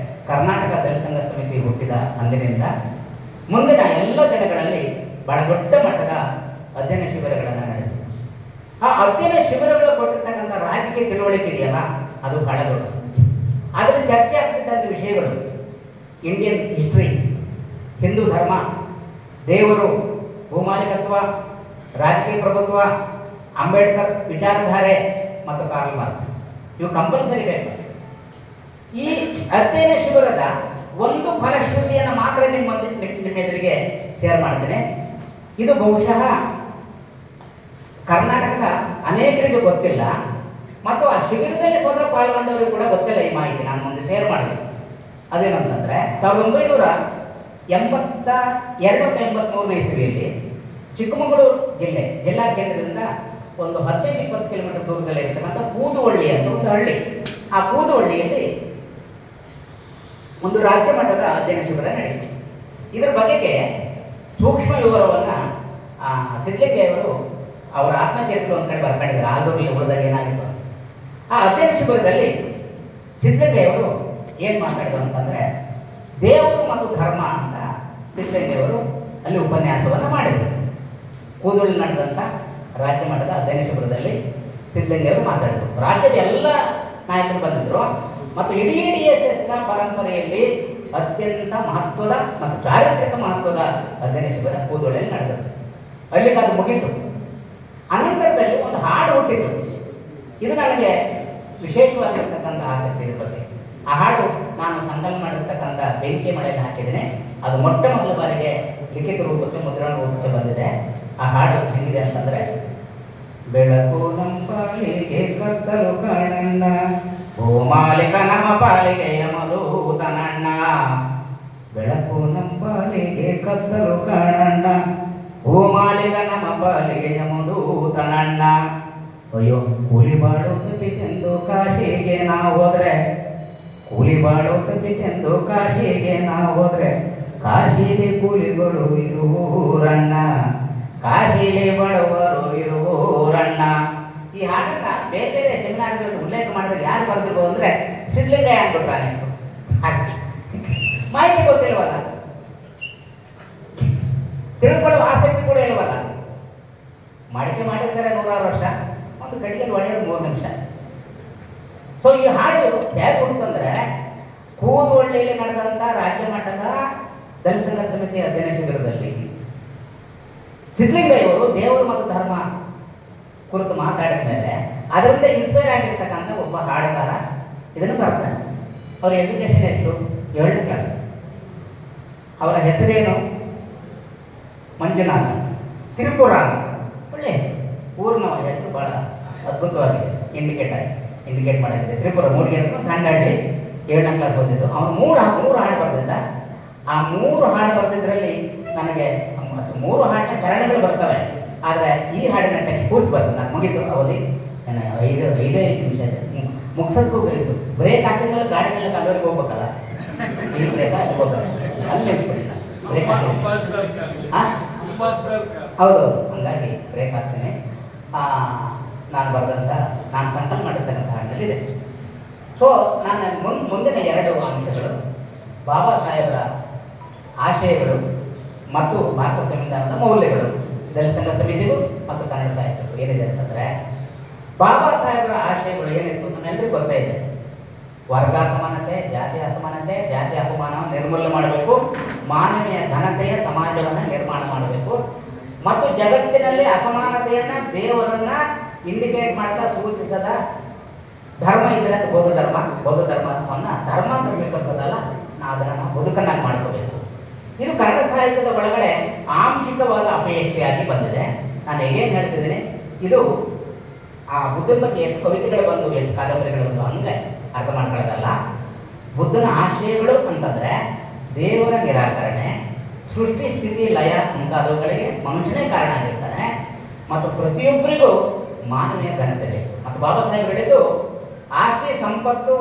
ಕರ್ನಾಟಕ ದಲಿತ ಸಂಘ ಸಮಿತಿ ಹುಟ್ಟಿದ ಅಂದಿನಿಂದ ಮುಂದಿನ ಎಲ್ಲ ದಿನಗಳಲ್ಲಿ ಬಹಳ ದೊಡ್ಡ ಮಟ್ಟದ ಅಧ್ಯಯನ ಶಿಬಿರಗಳನ್ನು ನಡೆಸಿದೆ. ಆ ಅಧ್ಯಯನ ಶಿಬಿರಗಳು ಕೊಟ್ಟಿರ್ತಕ್ಕಂಥ ರಾಜಕೀಯ ತಿಳುವಳಿಕೆ ಇದೆಯಲ್ಲ, ಅದು ಬಹಳ ದೊಡ್ಡ. ಅದರಲ್ಲಿ ಚರ್ಚೆ ಆಗ್ತಿದ್ದಂಥ ವಿಷಯಗಳು ಇಂಡಿಯನ್ ಹಿಸ್ಟ್ರಿ, ಹಿಂದೂ ಧರ್ಮ, ದೇವರು, ಭೂಮಾಲೀಕತ್ವ, ರಾಜಕೀಯ ಪ್ರಭುತ್ವ, ಅಂಬೇಡ್ಕರ್ ವಿಚಾರಧಾರೆ ಮತ್ತು ಕಾರ್ಲ್ ಮಾರ್ಕ್ಸ್, ಇವು ಕಂಪಲ್ಸರಿ ಬೇಕು. ಈ ಅಧ್ಯಯನ ಶಿಬಿರದ ಒಂದು ಫಲಶ್ರುತಿಯನ್ನು ಮಾತ್ರ ನಿಮ್ಮ ಎದುರಿಗೆ ಶೇರ್ ಮಾಡ್ತೇನೆ. ಇದು ಬಹುಶಃ ಕರ್ನಾಟಕದ ಅನೇಕರಿಗೆ ಗೊತ್ತಿಲ್ಲ ಮತ್ತು ಆ ಶಿಬಿರದಲ್ಲಿ ಸ್ವತಃ ಪಾಲ್ಗೊಂಡವರಿಗೆ ಕೂಡ ಗೊತ್ತಿಲ್ಲ ಈ ಮಾಹಿತಿ. ನಾನು ಮುಂದೆ ಶೇರ್ ಮಾಡಿದೆ. ಅದೇನಂತಂದರೆ 1982-83 ಇಸವಿಯಲ್ಲಿ ಚಿಕ್ಕಮಗಳೂರು ಜಿಲ್ಲಾ ಕೇಂದ್ರದಿಂದ ಒಂದು 15-20 ಕಿಲೋಮೀಟರ್ ದೂರದಲ್ಲಿ ಇರ್ತಕ್ಕಂಥ ಕೂದುವಳ್ಳಿ ಅಂತ ಒಂದು ಹಳ್ಳಿ. ಆ ಕೂದುವಳ್ಳಿಯಲ್ಲಿ ಒಂದು ರಾಜ್ಯ ಮಟ್ಟದ ಅಧ್ಯಯನ ಶಿಬಿರ ನಡೆಯಿತು. ಇದರ ಬಗೆಗೆ ಸೂಕ್ಷ್ಮ ವಿವರವನ್ನು ಸಿದ್ಲಿಂಗಯ್ಯವರು ಅವರ ಆತ್ಮಚರಿತ್ರೆ ಒಂದು ಕಡೆ ಬರ್ಕೊಂಡಿದ್ದಾರೆ. ಆದೂರಲ್ಲಿ ಉಳಿದಾಗ ಏನಾಗಿತ್ತು ಅಂತ. ಆ ಅಧ್ಯಯನ ಶಿಬಿರದಲ್ಲಿ ಸಿದ್ಲಿಂಗಯ್ಯವರು ಏನು ಮಾತಾಡಿದ್ರು ಅಂತಂದರೆ, ದೇವರು ಮತ್ತು ಧರ್ಮ ಅಂತ ಸಿದ್ಧಲಿಂಗಯ್ಯವರು ಅಲ್ಲಿ ಉಪನ್ಯಾಸವನ್ನು ಮಾಡಿದರು. ಕೂದಲು ನಡೆದಂಥ ರಾಜ್ಯ ಮಟ್ಟದ ಅಧ್ಯಯನ ಶಿಬಿರದಲ್ಲಿ ಸಿದ್ಧಲಿಂಗಯ್ಯವರು ಮಾತಾಡಿದರು. ರಾಜ್ಯದ ಎಲ್ಲ ನಾಯಕರು ಬಂದಿದ್ದರು ಮತ್ತು ಇಡೀ DSSನ ಪರಂಪರೆಯಲ್ಲಿ ಅತ್ಯಂತ ಮಹತ್ವದ ಮತ್ತು ಚಾರಿತ್ರಿಕ ಮಹತ್ವದ ಅಧ್ಯಯನ ಶಿಬಿರ ಕೂದಲಲ್ಲಿ ನಡೆದದ್ದು. ಅಲ್ಲಿಗೆ ಅದು ಮುಗೀತು. ಅನಂತರದಲ್ಲಿ ಒಂದು ಹಾಡು ಹುಟ್ಟಿತು. ಇದು ನನಗೆ ವಿಶೇಷವಾಗಿರ್ತಕ್ಕಂಥ ಆಸಕ್ತಿ ಇದ್ರ ಬಗ್ಗೆ. ಆ ಹಾಡು ನಾನು ಸಂಕಲನ ಮಾಡಿರ್ತಕ್ಕಂಥ ಬೆಂಕಿ ಮಳೆಯಲ್ಲಿ ಹಾಕಿದ್ದೇನೆ. ಅದು ಮೊಟ್ಟ ಮೊದಲ ಬಾರಿಗೆ ಲಿಖಿತ ರೂಪಕ್ಕೆ ಮುದ್ರಣ ರೂಪಕ್ಕೆ ಬಂದಿದೆ. ಆ ಹಾಡು ಹೆಂಗಿದೆ ಅಂತಂದ್ರೆ, ಬೆಳಕು ನಮ್ಮ ಪಾಲಿಗೆ ಕತ್ತಲು ಕಾಣಣ್ಣ, ಭೂಮಾಲಿಕ ನಮ್ಮ ಪಾಲಿಗೆ ಯಮದೂತನಣ್ಣ. ಬೆಳಕು ನಮ್ಮ ಪಾಲಿಗೆ ಕತ್ತಲು ಕಾಣಣ್ಣ, ಭೂಮಾಲಿಕ ನಮ್ಮ ಪಾಲಿಗೆ ಯಮದೂತನಣ್ಣ. ಅಯ್ಯೋ ಕೂಲಿ ಬಾಳು ತಪ್ಪಿತೆಂದು ಕಾಶಿಗೆ ನಾವು ಹೋದ್ರೆ, ಕೂಲಿ ಬಾಳು ತಪ್ಪಿತೆಂದು ಕಾಶಿಗೆ ನಾವು ಹೋದ್ರೆ, ಕಾಶಿಲಿ ಕೂಲಿಗಳು ಇರುವೂರಣ್ಣ, ಕಾಶಿಲಿ ಬಡವರು ಇರುವೂರಣ್ಣ. ಈ ಹಾಡನ್ನ ಬೇರೆ ಬೇರೆ ಸೆಮಿನಾರ್ಗಳಲ್ಲಿ ಉಲ್ಲೇಖ ಮಾಡಿದಾಗ ಯಾರು ಬರೆದಿರ್ಬೋದು ಅಂದ್ರೆ ಸಿದ್ಧಲಿಂಗಯ್ಯ ಅಂದ್ಬಿಟ್ರ ನೀವು. ಮಾಹಿತಿ ಗೊತ್ತಿಲ್ವಲ್ಲ, ತಿಳ್ಕೊಳ್ಳುವ ಆಸಕ್ತಿ ಕೂಡ ಇಲ್ವಲ್ಲ. ಮಾಡಿಕೆ ಮಾಡಿರ್ತಾರೆ 100 ವರ್ಷ, ಒಂದು ಕಡೆಯಲ್ಲಿ ಹೊಡೆಯೋದು 3 ನಿಮಿಷ. ಸೊ ಈ ಹಾಡು ಹೇಗೆ ಹುಡುಕಂದ್ರೆ, ಕೂದೊಳ್ಳಿಯಲ್ಲಿ ನಡೆದಂಥ ರಾಜ್ಯ ಮಟ್ಟದ ದಲಿತ ಸಂಘರ್ಷ ಸಮಿತಿ ಅಧ್ಯಯನ ಶಿಬಿರದಲ್ಲಿ ಸಿದ್ಧಲಿಂಗಯ್ಯವರು ದೇವರು ಮತ್ತು ಧರ್ಮ ಕುರಿತು ಮಾತಾಡಿದ ಮೇಲೆ ಅದರಿಂದ ಇನ್ಸ್ಪೈರ್ ಆಗಿರ್ತಕ್ಕಂಥ ಒಬ್ಬ ಹಾಡುಗಾರ ಇದನ್ನು ಬರ್ತಾನೆ. ಅವ್ರ ಎಜುಕೇಶನ್ ಎಷ್ಟು? 7ನೇ ಕ್ಲಾಸ್. ಅವರ ಹೆಸರೇನು? ಮಂಜುನಾಥ, ತಿರುಪುರ. ಒಳ್ಳೆ ಊರಿನ ಹೆಸರು ಬಹಳ ಅದ್ಭುತವಾಗಿದೆ. ಇಂಡಿಕೇಟ್ ಮಾಡಾಗಿದೆ. ತ್ರಿಪುರ ಮೂಡಿಗೆ ಸಣ್ಣಹಳ್ಳಿ, 7ನೇ ಕ್ಲಾಸ್ ಓದಿದ್ದು. ಅವನು ಮೂರು ಹಾಡು ಬರೆದಿದ್ದ. ಆ 3 ಹಾಡು ಬರೆದಿದ್ರಲ್ಲಿ ನನಗೆ 3 ಹಾಡಿನ ಚರಣಗಳು ಬರ್ತವೆ, ಆದರೆ ಈ ಹಾಡಿನ ಟೆಕ್ಸ್ಟ್ ಪೂರ್ತಿ ಬರ್ತದೆ. ನಾನು ಮುಗೀತು ಅವಧಿ, 5 ನಿಮಿಷ ಮುಗಿಸೋದಕ್ಕೂ ಇತ್ತು. ಬ್ರೇಕ್ ಹಾಕಿದ್ಮೇಲೆ ಗಾಡಿನಲ್ಲಿ ಅಲ್ಲಿವರೆಗೆ ಹೋಗ್ಬೇಕಲ್ಲ, ಈ ಬ್ರೇಕ್ ಅಲ್ಲಿ ಹೋಗ್ಬೇಕು, ಅಲ್ಲಿ ಬ್ರೇಕ್ ಹೌದು, ಹಂಗಾಗಿ ಬ್ರೇಕ್ ಹಾಕ್ತೇನೆ. ನಾನು ಬರೆದಂಥ, ನಾನು ಸಂಕಲನ ಮಾಡಿರ್ತಕ್ಕಂಥ ಹಾಡಿನಲ್ಲಿದೆ. ಸೊ ನನ್ನ ಮುಂದಿನ 2 ಅಂಶಗಳು ಬಾಬಾ ಸಾಹೇಬರ ಆಶಯಗಳು ಮತ್ತು ಭಾರತ ಸಂವಿಧಾನದ ಮೌಲ್ಯಗಳು, ದಲಿತ ಸಂಘ ಸಮಿತಿಗೂ ಮತ್ತು ಕನ್ನಡ ಸಾಹಿತ್ಯಕ್ಕೂ ಏನಿದೆ ಅಂತಂದರೆ, ಬಾಬಾ ಸಾಹೇಬರ ಆಶಯಗಳು ಏನಿತ್ತು ನಮ್ಮೆಲ್ಲರಿಗೂ ಗೊತ್ತೇ ಇದೆ. ವರ್ಗ ಅಸಮಾನತೆ, ಜಾತಿ ಅಸಮಾನತೆ, ಜಾತಿ ಅಪಮಾನವನ್ನು ನಿರ್ಮೂಲನೆ ಮಾಡಬೇಕು, ಮಾನವೀಯ ಘನತೆಯ ಸಮಾಜವನ್ನು ನಿರ್ಮಾಣ ಮಾಡಬೇಕು ಮತ್ತು ಜಗತ್ತಿನಲ್ಲಿ ಅಸಮಾನತೆಯನ್ನು, ದೇವರನ್ನು ಇಂಡಿಕೇಟ್ ಮಾಡ್ತಾ ಸೂಚಿಸದ ಧರ್ಮ ಇದ್ದರೆ ಅದು ಬೌದ್ಧ ಧರ್ಮವನ್ನು ಧರ್ಮ ಅಂತ ಸ್ವೀಕರಿಸೋದಲ್ಲ, ನಾವು ಅದನ್ನು ಬದುಕನ್ನಾಗಿ ಮಾಡ್ಕೋಬೇಕು. ಇದು ಕನ್ನಡ ಸಾಹಿತ್ಯದ ಒಳಗಡೆ ಆಂಶಿಕವಾದ ಅಪೇಕ್ಷೆಯಾಗಿ ಬಂದಿದೆ. ನಾನು ಹೇಗೇನು ಹೇಳ್ತಿದ್ದೀನಿ, ಇದು ಆ ಬುದ್ಧನ ಬಗ್ಗೆ ಎಷ್ಟು ಕವಿತೆಗಳು ಬಂದು, ಎಷ್ಟು ಕಾದಂಬರಿಗಳು ಬಂದು ಹಂಗೆ ಅರ್ಥ ಮಾಡ್ಕೊಳ್ಳೋದಲ್ಲ. ಬುದ್ಧನ ಆಶಯಗಳು ಅಂತಂದರೆ ದೇವರ ನಿರಾಕರಣೆ, ಸೃಷ್ಟಿ ಸ್ಥಿತಿ ಲಯ ಮುಂತಾದವುಗಳಿಗೆ ಮನುಷ್ಯನೇ ಕಾರಣ ಆಗಿರ್ತಾನೆ ಮತ್ತು ಪ್ರತಿಯೊಬ್ಬರಿಗೂ ಮಾನವೀಯ ಘನತೆ ಬೇಕು. ಮತ್ತು ಬಾಬಾ ಸಾಹೇಬ್ ಹೇಳಿದ್ದು, ಆಸ್ತಿ ಸಂಪತ್ತು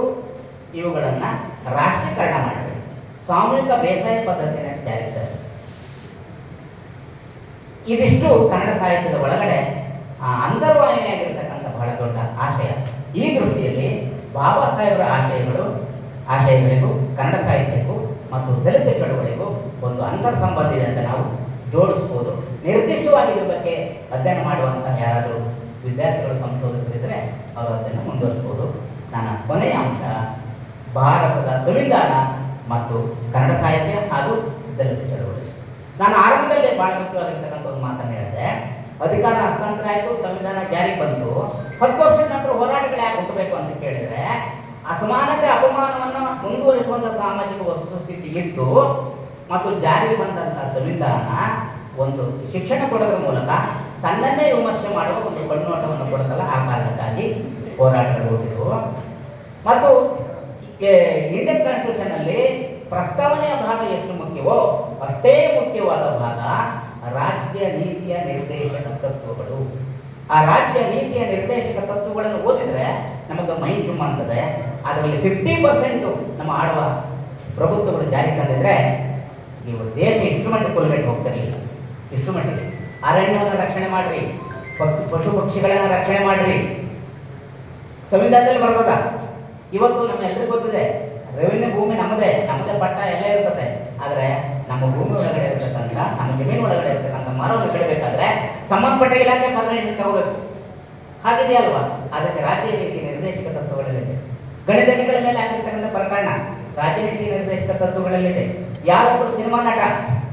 ಇವುಗಳನ್ನು ರಾಷ್ಟ್ರೀಕರಣ ಮಾಡಬೇಕು, ಸಾಮೂಹಿಕ ಬೇಸಾಯ ಪದ್ಧತಿಯನ್ನು ಜಾರಿಗೆ ತರಬೇಕು. ಇದಿಷ್ಟು ಕನ್ನಡ ಸಾಹಿತ್ಯದ ಒಳಗಡೆ ಅಂತರ್ವಾಹಿನಿಯಾಗಿರ್ತಕ್ಕಂಥ ಬಹಳ ದೊಡ್ಡ ಆಶಯ. ಈ ದೃಷ್ಟಿಯಲ್ಲಿ ಬಾಬಾ ಸಾಹೇಬರ ಆಶಯಗಳಿಗೂ ಕನ್ನಡ ಸಾಹಿತ್ಯಕ್ಕೂ ಮತ್ತು ದಲಿತ ಚಳವಳಿಗೂ ಒಂದು ಅಂತರ್ ಸಂಬಂಧ ಇದೆ ಅಂತ ನಾವು ಜೋಡಿಸ್ಬೋದು. ನಿರ್ದಿಷ್ಟವಾಗಿ ಇದ್ರ ಬಗ್ಗೆ ಅಧ್ಯಯನ ಮಾಡುವಂಥ ಯಾರಾದರೂ ವಿದ್ಯಾರ್ಥಿಗಳು, ಸಂಶೋಧಕರಿದ್ದರೆ ಅವರು ಅದನ್ನು ಮುಂದುವರಿಸ್ಬೋದು. ನನ್ನ ಕೊನೆಯ ಅಂಶ ಭಾರತದ ಸಂವಿಧಾನ ಮತ್ತು ಕನ್ನಡ ಸಾಹಿತ್ಯ ಹಾಗೂ ದಲಿತ ಚಳವಳಿ. ನಾನು ಆರಂಭದಲ್ಲಿ ಭಾಳ ಮುಖ್ಯವಾಗಿರ್ತಕ್ಕಂಥ ಒಂದು ಮಾತನ್ನು ಹೇಳಿದೆ. ಅಧಿಕಾರ ಹಸ್ತಾಂತರ ಆಯಿತು, ಸಂವಿಧಾನ ಜಾರಿಗೆ ಬಂತು. 10 ವರ್ಷದ ನಂತರ ಹೋರಾಟಗಳು ಯಾಕೆ ಹುಟ್ಟಬೇಕು ಅಂತ ಕೇಳಿದರೆ, ಅಸಮಾನತೆ ಅಪಮಾನವನ್ನು ಮುಂದುವರಿಸುವಂಥ ಸಾಮಾಜಿಕ ವಸ್ತುಸ್ಥಿತಿ ಇತ್ತು ಮತ್ತು ಜಾರಿಗೆ ಬಂದಂಥ ಸಂವಿಧಾನ ಒಂದು ಶಿಕ್ಷಣ ಕೊಡೋದ್ರ ಮೂಲಕ ತನ್ನನ್ನೇ ವಿಮರ್ಶೆ ಮಾಡುವ ಒಂದು ಕಣ್ಣೋಟವನ್ನು ಕೊಡುತ್ತಲ್ಲ, ಆ ಕಾರಣಕ್ಕಾಗಿ ಹೋರಾಟಗಳು ಹುಟ್ಟಿದವು. ಮತ್ತು ಇಂಡಿಯನ್ ಕಾನ್ಸ್ಟಿಟ್ಯೂಷನ್ನಲ್ಲಿ ಪ್ರಸ್ತಾವನೆಯ ಭಾಗ ಎಷ್ಟು ಮುಖ್ಯವೋ ಅಷ್ಟೇ ಮುಖ್ಯವಾದ ಭಾಗ ರಾಜ್ಯ ನೀತಿಯ ನಿರ್ದೇಶಕ ತತ್ವಗಳು. ಆ ರಾಜ್ಯ ನೀತಿಯ ನಿರ್ದೇಶಕ ತತ್ವಗಳನ್ನು ಓದಿದರೆ ನಮಗೆ ಮೈ ಜುಮ್ ಅಂತದೆ. ಅದರಲ್ಲಿ 50% ನಮ್ಮ ಆಳುವ ಪ್ರಭುತ್ವಗಳು ಜಾರಿ ತಂದಿದ್ರೆ ನೀವು ದೇಶ ಇಷ್ಟು ಮಟ್ಟಿಗೆ ಕೊಲ್ಗಟ್ಟು ಹೋಗ್ತಿರಲಿಲ್ಲ. ಇಷ್ಟು ಮಟ್ಟಿಗೆ ಅರಣ್ಯವನ್ನು ರಕ್ಷಣೆ ಮಾಡಿರಿ, ಪಶು ಪಕ್ಷಿಗಳನ್ನು ರಕ್ಷಣೆ ಮಾಡಿರಿ, ಸಂವಿಧಾನದಲ್ಲಿ ಬರ್ತದ. ಇವತ್ತು ನಮ್ಮೆಲ್ಲರಿಗೂ ಗೊತ್ತಿದೆ, ರೆವಿನ್ಯೂ ಭೂಮಿ ನಮ್ಮದೇ ಪಟ್ಟ ಎಲ್ಲ ಇರ್ತದೆ. ಆದರೆ ನಮ್ಮ ಭೂಮಿ ಒಳಗಡೆ ಇರ್ತಕ್ಕಂಥ, ನಮ್ಮ ಜಮೀನು ಒಳಗಡೆ ಇರ್ತಕ್ಕಂಥ ಮರವನ್ನು ಕಡಿಬೇಕಾದ್ರೆ ಸಂಬಂಧಪಟ್ಟ ಇಲಾಖೆ ಪರ್ಮಿಷನ್ ತಗೋಬೇಕು. ಹಾಗಿದೆಯಲ್ವಾ? ಅದಕ್ಕೆ ರಾಜ್ಯ ನೀತಿ ನಿರ್ದೇಶಕ ತತ್ವಗಳಲ್ಲಿದೆ. ಗಣಿಗಳ ಮೇಲೆ ಆಗಿರ್ತಕ್ಕಂಥ ಪ್ರಕರಣ ರಾಜ್ಯ ನೀತಿ ನಿರ್ದೇಶಕ ತತ್ವಗಳಲ್ಲಿದೆ. ಯಾರೊಬ್ಬರು ಸಿನಿಮಾ ನಟ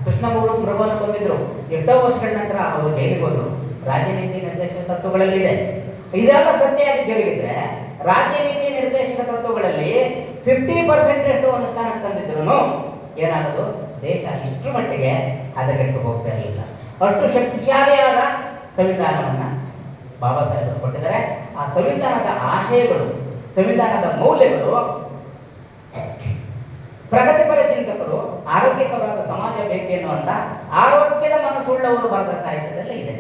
ಕೃಷ್ಣಮೂರು ಮೃಗವನ್ನು ಕೊಂದಿದ್ರು, ಎಷ್ಟೋ ವರ್ಷಗಳ ನಂತರ ಅವರು ಜೈಲಿಗೆ ಹೋದ್ರು, ರಾಜ್ಯ ನೀತಿ ನಿರ್ದೇಶಕ ತತ್ವಗಳಲ್ಲಿದೆ. ಇದೆಲ್ಲ ಸತ್ಯವಾಗಿ ಜರುಗಿದ್ರೆ ರಾಜ್ಯ ನೀತಿ ನಿರ್ದೇಶಕ ತತ್ವಗಳಲ್ಲಿ 50% ಅನುಷ್ಠಾನಕ್ಕೆ ತಂದಿದ್ರು ಏನಾಗೋದು? ದೇಶ ಇಷ್ಟು ಮಟ್ಟಿಗೆ ಹದಗೆಟ್ಟು ಹೋಗ್ತಾ ಇರಲಿಲ್ಲ. ಅಷ್ಟು ಶಕ್ತಿಶಾಲಿಯಾದ ಸಂವಿಧಾನವನ್ನು ಬಾಬಾ ಸಾಹೇಬರು ಕೊಟ್ಟಿದ್ದಾರೆ. ಆ ಸಂವಿಧಾನದ ಆಶಯಗಳು, ಸಂವಿಧಾನದ ಮೌಲ್ಯಗಳು ಪ್ರಗತಿಪರ ಚಿಂತಕರು ಆರೋಗ್ಯಕರವಾದ ಸಮಾಜ ಬೇಕೆನ್ನುವಂತ ಆರೋಗ್ಯದ ಮನಸ್ಸುಳ್ಳವರು ಬರೆದ ಸಾಹಿತ್ಯದಲ್ಲಿ ಇದೆ.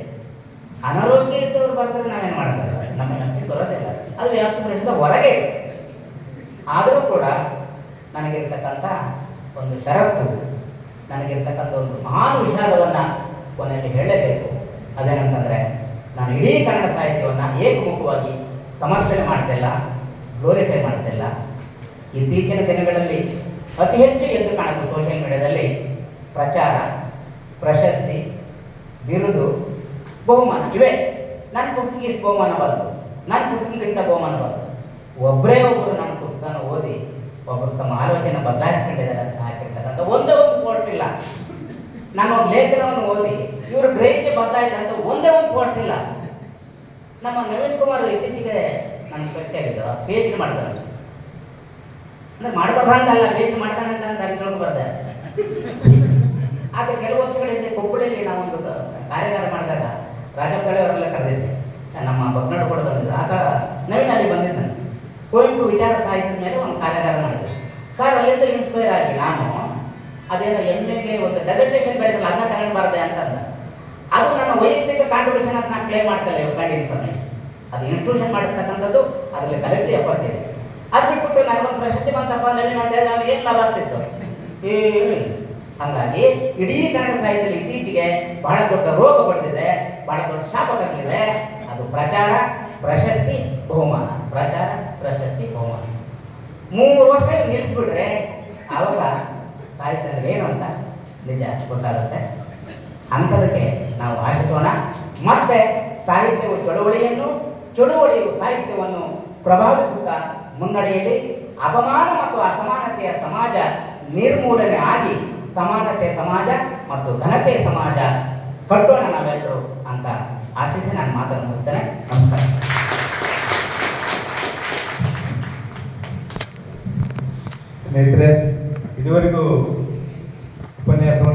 ಅನಾರೋಗ್ಯ ಇದ್ದವರು ಬರೆದ್ರೆ ನಾವೇನು ಮಾಡ್ತಾರೆ? ನಮ್ಮ ವ್ಯಾಪ್ತಿ ಬರೋದಿಲ್ಲ, ಅದು ವ್ಯಾಪ್ತಿ ಪ್ರದೇಶದ ಹೊರಗೆ ಇದೆ. ಆದರೂ ಕೂಡ ನನಗಿರ್ತಕ್ಕಂಥ ಒಂದು ಷರತ್ತು, ನನಗಿರ್ತಕ್ಕಂಥ ಒಂದು ಮಹಾನ್ ವಿಷಾದವನ್ನು ಕೊನೆಯಲ್ಲಿ ಹೇಳಲೇಬೇಕು. ಅದೇನಂತಂದರೆ, ನಾನು ಇಡೀ ಕನ್ನಡ ಸಾಹಿತ್ಯವನ್ನು ಏಕಮುಖವಾಗಿ ಸಮರ್ಥನೆ ಮಾಡ್ತಿಲ್ಲ, ಗ್ಲೋರಿಫೈ ಮಾಡ್ತಿಲ್ಲ. ಇತ್ತೀಚಿನ ದಿನಗಳಲ್ಲಿ ಅತಿ ಹೆಚ್ಚು ಎದ್ದು ಕಾಣುತ್ತೆ ಸೋಷಿಯಲ್ ಮೀಡಿಯಾದಲ್ಲಿ ಪ್ರಚಾರ, ಪ್ರಶಸ್ತಿ, ಬಿರುದು, ಬಹುಮಾನ ಇವೆ. ನನ್ನ ಪುಸ್ತಕ ಇಷ್ಟು ಬಹುಮಾನ ಬಂತು, ನನ್ನ ಪುಸ್ತಕದಿಂದ ಬಹುಮಾನ ಬಂತು. ಒಬ್ಬರೇ ಒಬ್ಬರು ನನ್ನ ಪುಸ್ತಕನ ಓದಿ ಒಬ್ಬರು ತಮ್ಮ ಆಲೋಚನೆ ಬದಲಾಯಿಸ್ಕೊಂಡಿದ್ದಾರೆ ಅಂತ ಹಾಕಿರ್ತಕ್ಕಂಥ ಒಂದೇ ಒಂದು ಪೋಸ್ಟ್ ಇಲ್ಲ. ನಾನು ಒಂದು ಲೇಖನವನ್ನು ಓದಿ ಇವರು ಗ್ರಹಿಕೆ ಬದಲಾಯಿತು ಅಂತ ಒಂದೇ ಒಂದು ಪೋಸ್ಟ್ ಇಲ್ಲ. ನಮ್ಮ ನವೀನ್ ಕುಮಾರ್ ಇತ್ತೀಚೆಗೆ ನನ್ನ ಪರಿಚಯ ಆಗಿದ್ದು ಪಿ ಎಚ್ ಡಿ ಮಾಡ್ತಾನೆ. ಅಂದ್ರೆ ಮಾಡಬಾರ್ದಂತಲ್ಲ, ಪಿ ಎಚ್ ಡಿ ಮಾಡ್ತಾನೆ ಅಂತ ನಾನು ತಿಳ್ಕೊಬಾರ್ದೆ. ಆದರೆ ಕೆಲವು ವರ್ಷಗಳ ಹಿಂದೆ ಕೊಪ್ಪಳಿಯಲ್ಲಿ ನಾವೊಂದು ಕಾರ್ಯಾಗಾರ ಮಾಡಿದಾಗ ರಾಜಪ್ಪಾಳೆ ಅವರೆಲ್ಲ ಕರೆದಿದ್ದೆ, ನಮ್ಮ ಬಗ್ನಾಡು ಕೂಡ ಬಂದಿದ್ರು. ಆಗ ನವೀನ್ ಅಲ್ಲಿ ಬಂದಿದ್ದಾನೆ. ಕುವೆಂಪು ವಿಚಾರ ಸಾಹಿತ್ಯದ ಮೇಲೆ ಒಂದು ಕಾರ್ಯಾಗಾರ ಮಾಡಿದ್ದೆ. ಸರ್ ಅಲ್ಲಿಂದ ಇನ್ಸ್ಪೈರ್ ಆಗಿ ನಾನು ಅದೇನೋ ಎಮ್ಮೆಗೆ ಒಂದು ಡೆಸರ್ಟೇಷನ್ ಬರೀತಲ್ಲ, ಅದನ್ನ ತಗೊಂಡ್ಬಾರ್ದೆ ಅಂತಂದ. ಅದು ನನ್ನ ವೈಯಕ್ತಿಕ ಕಾಂಟ್ರಿಬ್ಯೂಷನ್ ಅಂತ ನಾನು ಕ್ಲೇಮ್ ಮಾಡ್ತಲ್ಲ, ಕೈಂಡ್ ಇನ್ಫಾರ್ಮೇಷನ್. ಅದು ಇನ್ಸ್ಟಿಟ್ಯೂಷನ್ ಮಾಡಿರ್ತಕ್ಕಂಥದ್ದು, ಅದರಲ್ಲಿ ಕಲೆಕ್ಟಿವ್ ಎಫರ್ಟ್ ಇದೆ. ಅದು ಬಿಟ್ಬಿಟ್ಟು ನನಗೊಂದು ಪ್ರಶಸ್ತಿ ಬಂತಪ್ಪ ನವೀನ್ ಅಂತ ಹೇಳಿ ಅವ್ನಿಗೆ ಏನು ಲಾಭ ಆಗ್ತಿತ್ತು? ಏನು. ಹಾಗಾಗಿ ಇಡೀ ಕನ್ನಡ ಸಾಹಿತ್ಯದಲ್ಲಿ ಇತ್ತೀಚೆಗೆ ಬಹಳ ದೊಡ್ಡ ರೋಗ ಪಡೆದಿದೆ, ಬಹಳ ದೊಡ್ಡ ಶಾಪ ತಗಲಿದೆ. ಅದು ಪ್ರಚಾರ, ಪ್ರಶಸ್ತಿ, ಬಹುಮಾನ. ಪ್ರಚಾರ, ಪ್ರಶಸ್ತಿ, ಬಹುಮಾನ 3 ವರ್ಷ ನಿಲ್ಲಿಸ್ಬಿಟ್ರೆ ಆವಾಗ ಸಾಹಿತ್ಯ ಅಂದ್ರೆ ಏನು ಅಂತ ನಿಜ ಗೊತ್ತಾಗುತ್ತೆ. ಅಂಥದಕ್ಕೆ ನಾವು ಆಶಿಸೋಣ. ಮತ್ತೆ ಸಾಹಿತ್ಯವು ಚಳುವಳಿಯು ಸಾಹಿತ್ಯವನ್ನು ಪ್ರಭಾವಿಸುತ್ತಾ ಮುನ್ನಡೆಯಲ್ಲಿ ಅಪಮಾನ ಮತ್ತು ಅಸಮಾನತೆಯ ಸಮಾಜ ನಿರ್ಮೂಲನೆ ಆಗಿ ಸಮಾನತೆ ಸಮಾಜ ಮತ್ತು ಘನತೆ ಸಮಾಜ ಕಟ್ಟೋಣ ನಾವೆಲ್ಲರೂ ಅಂತ ಆಶಿಸಿ ನಾನು ಮಾತನ್ನು ಮುಗಿಸ್ತೇನೆ. ನಮಸ್ಕಾರ. ಸ್ನೇಹಿತರೆ, ಇದುವರೆಗೂ ಉಪನ್ಯಾಸವನ್ನು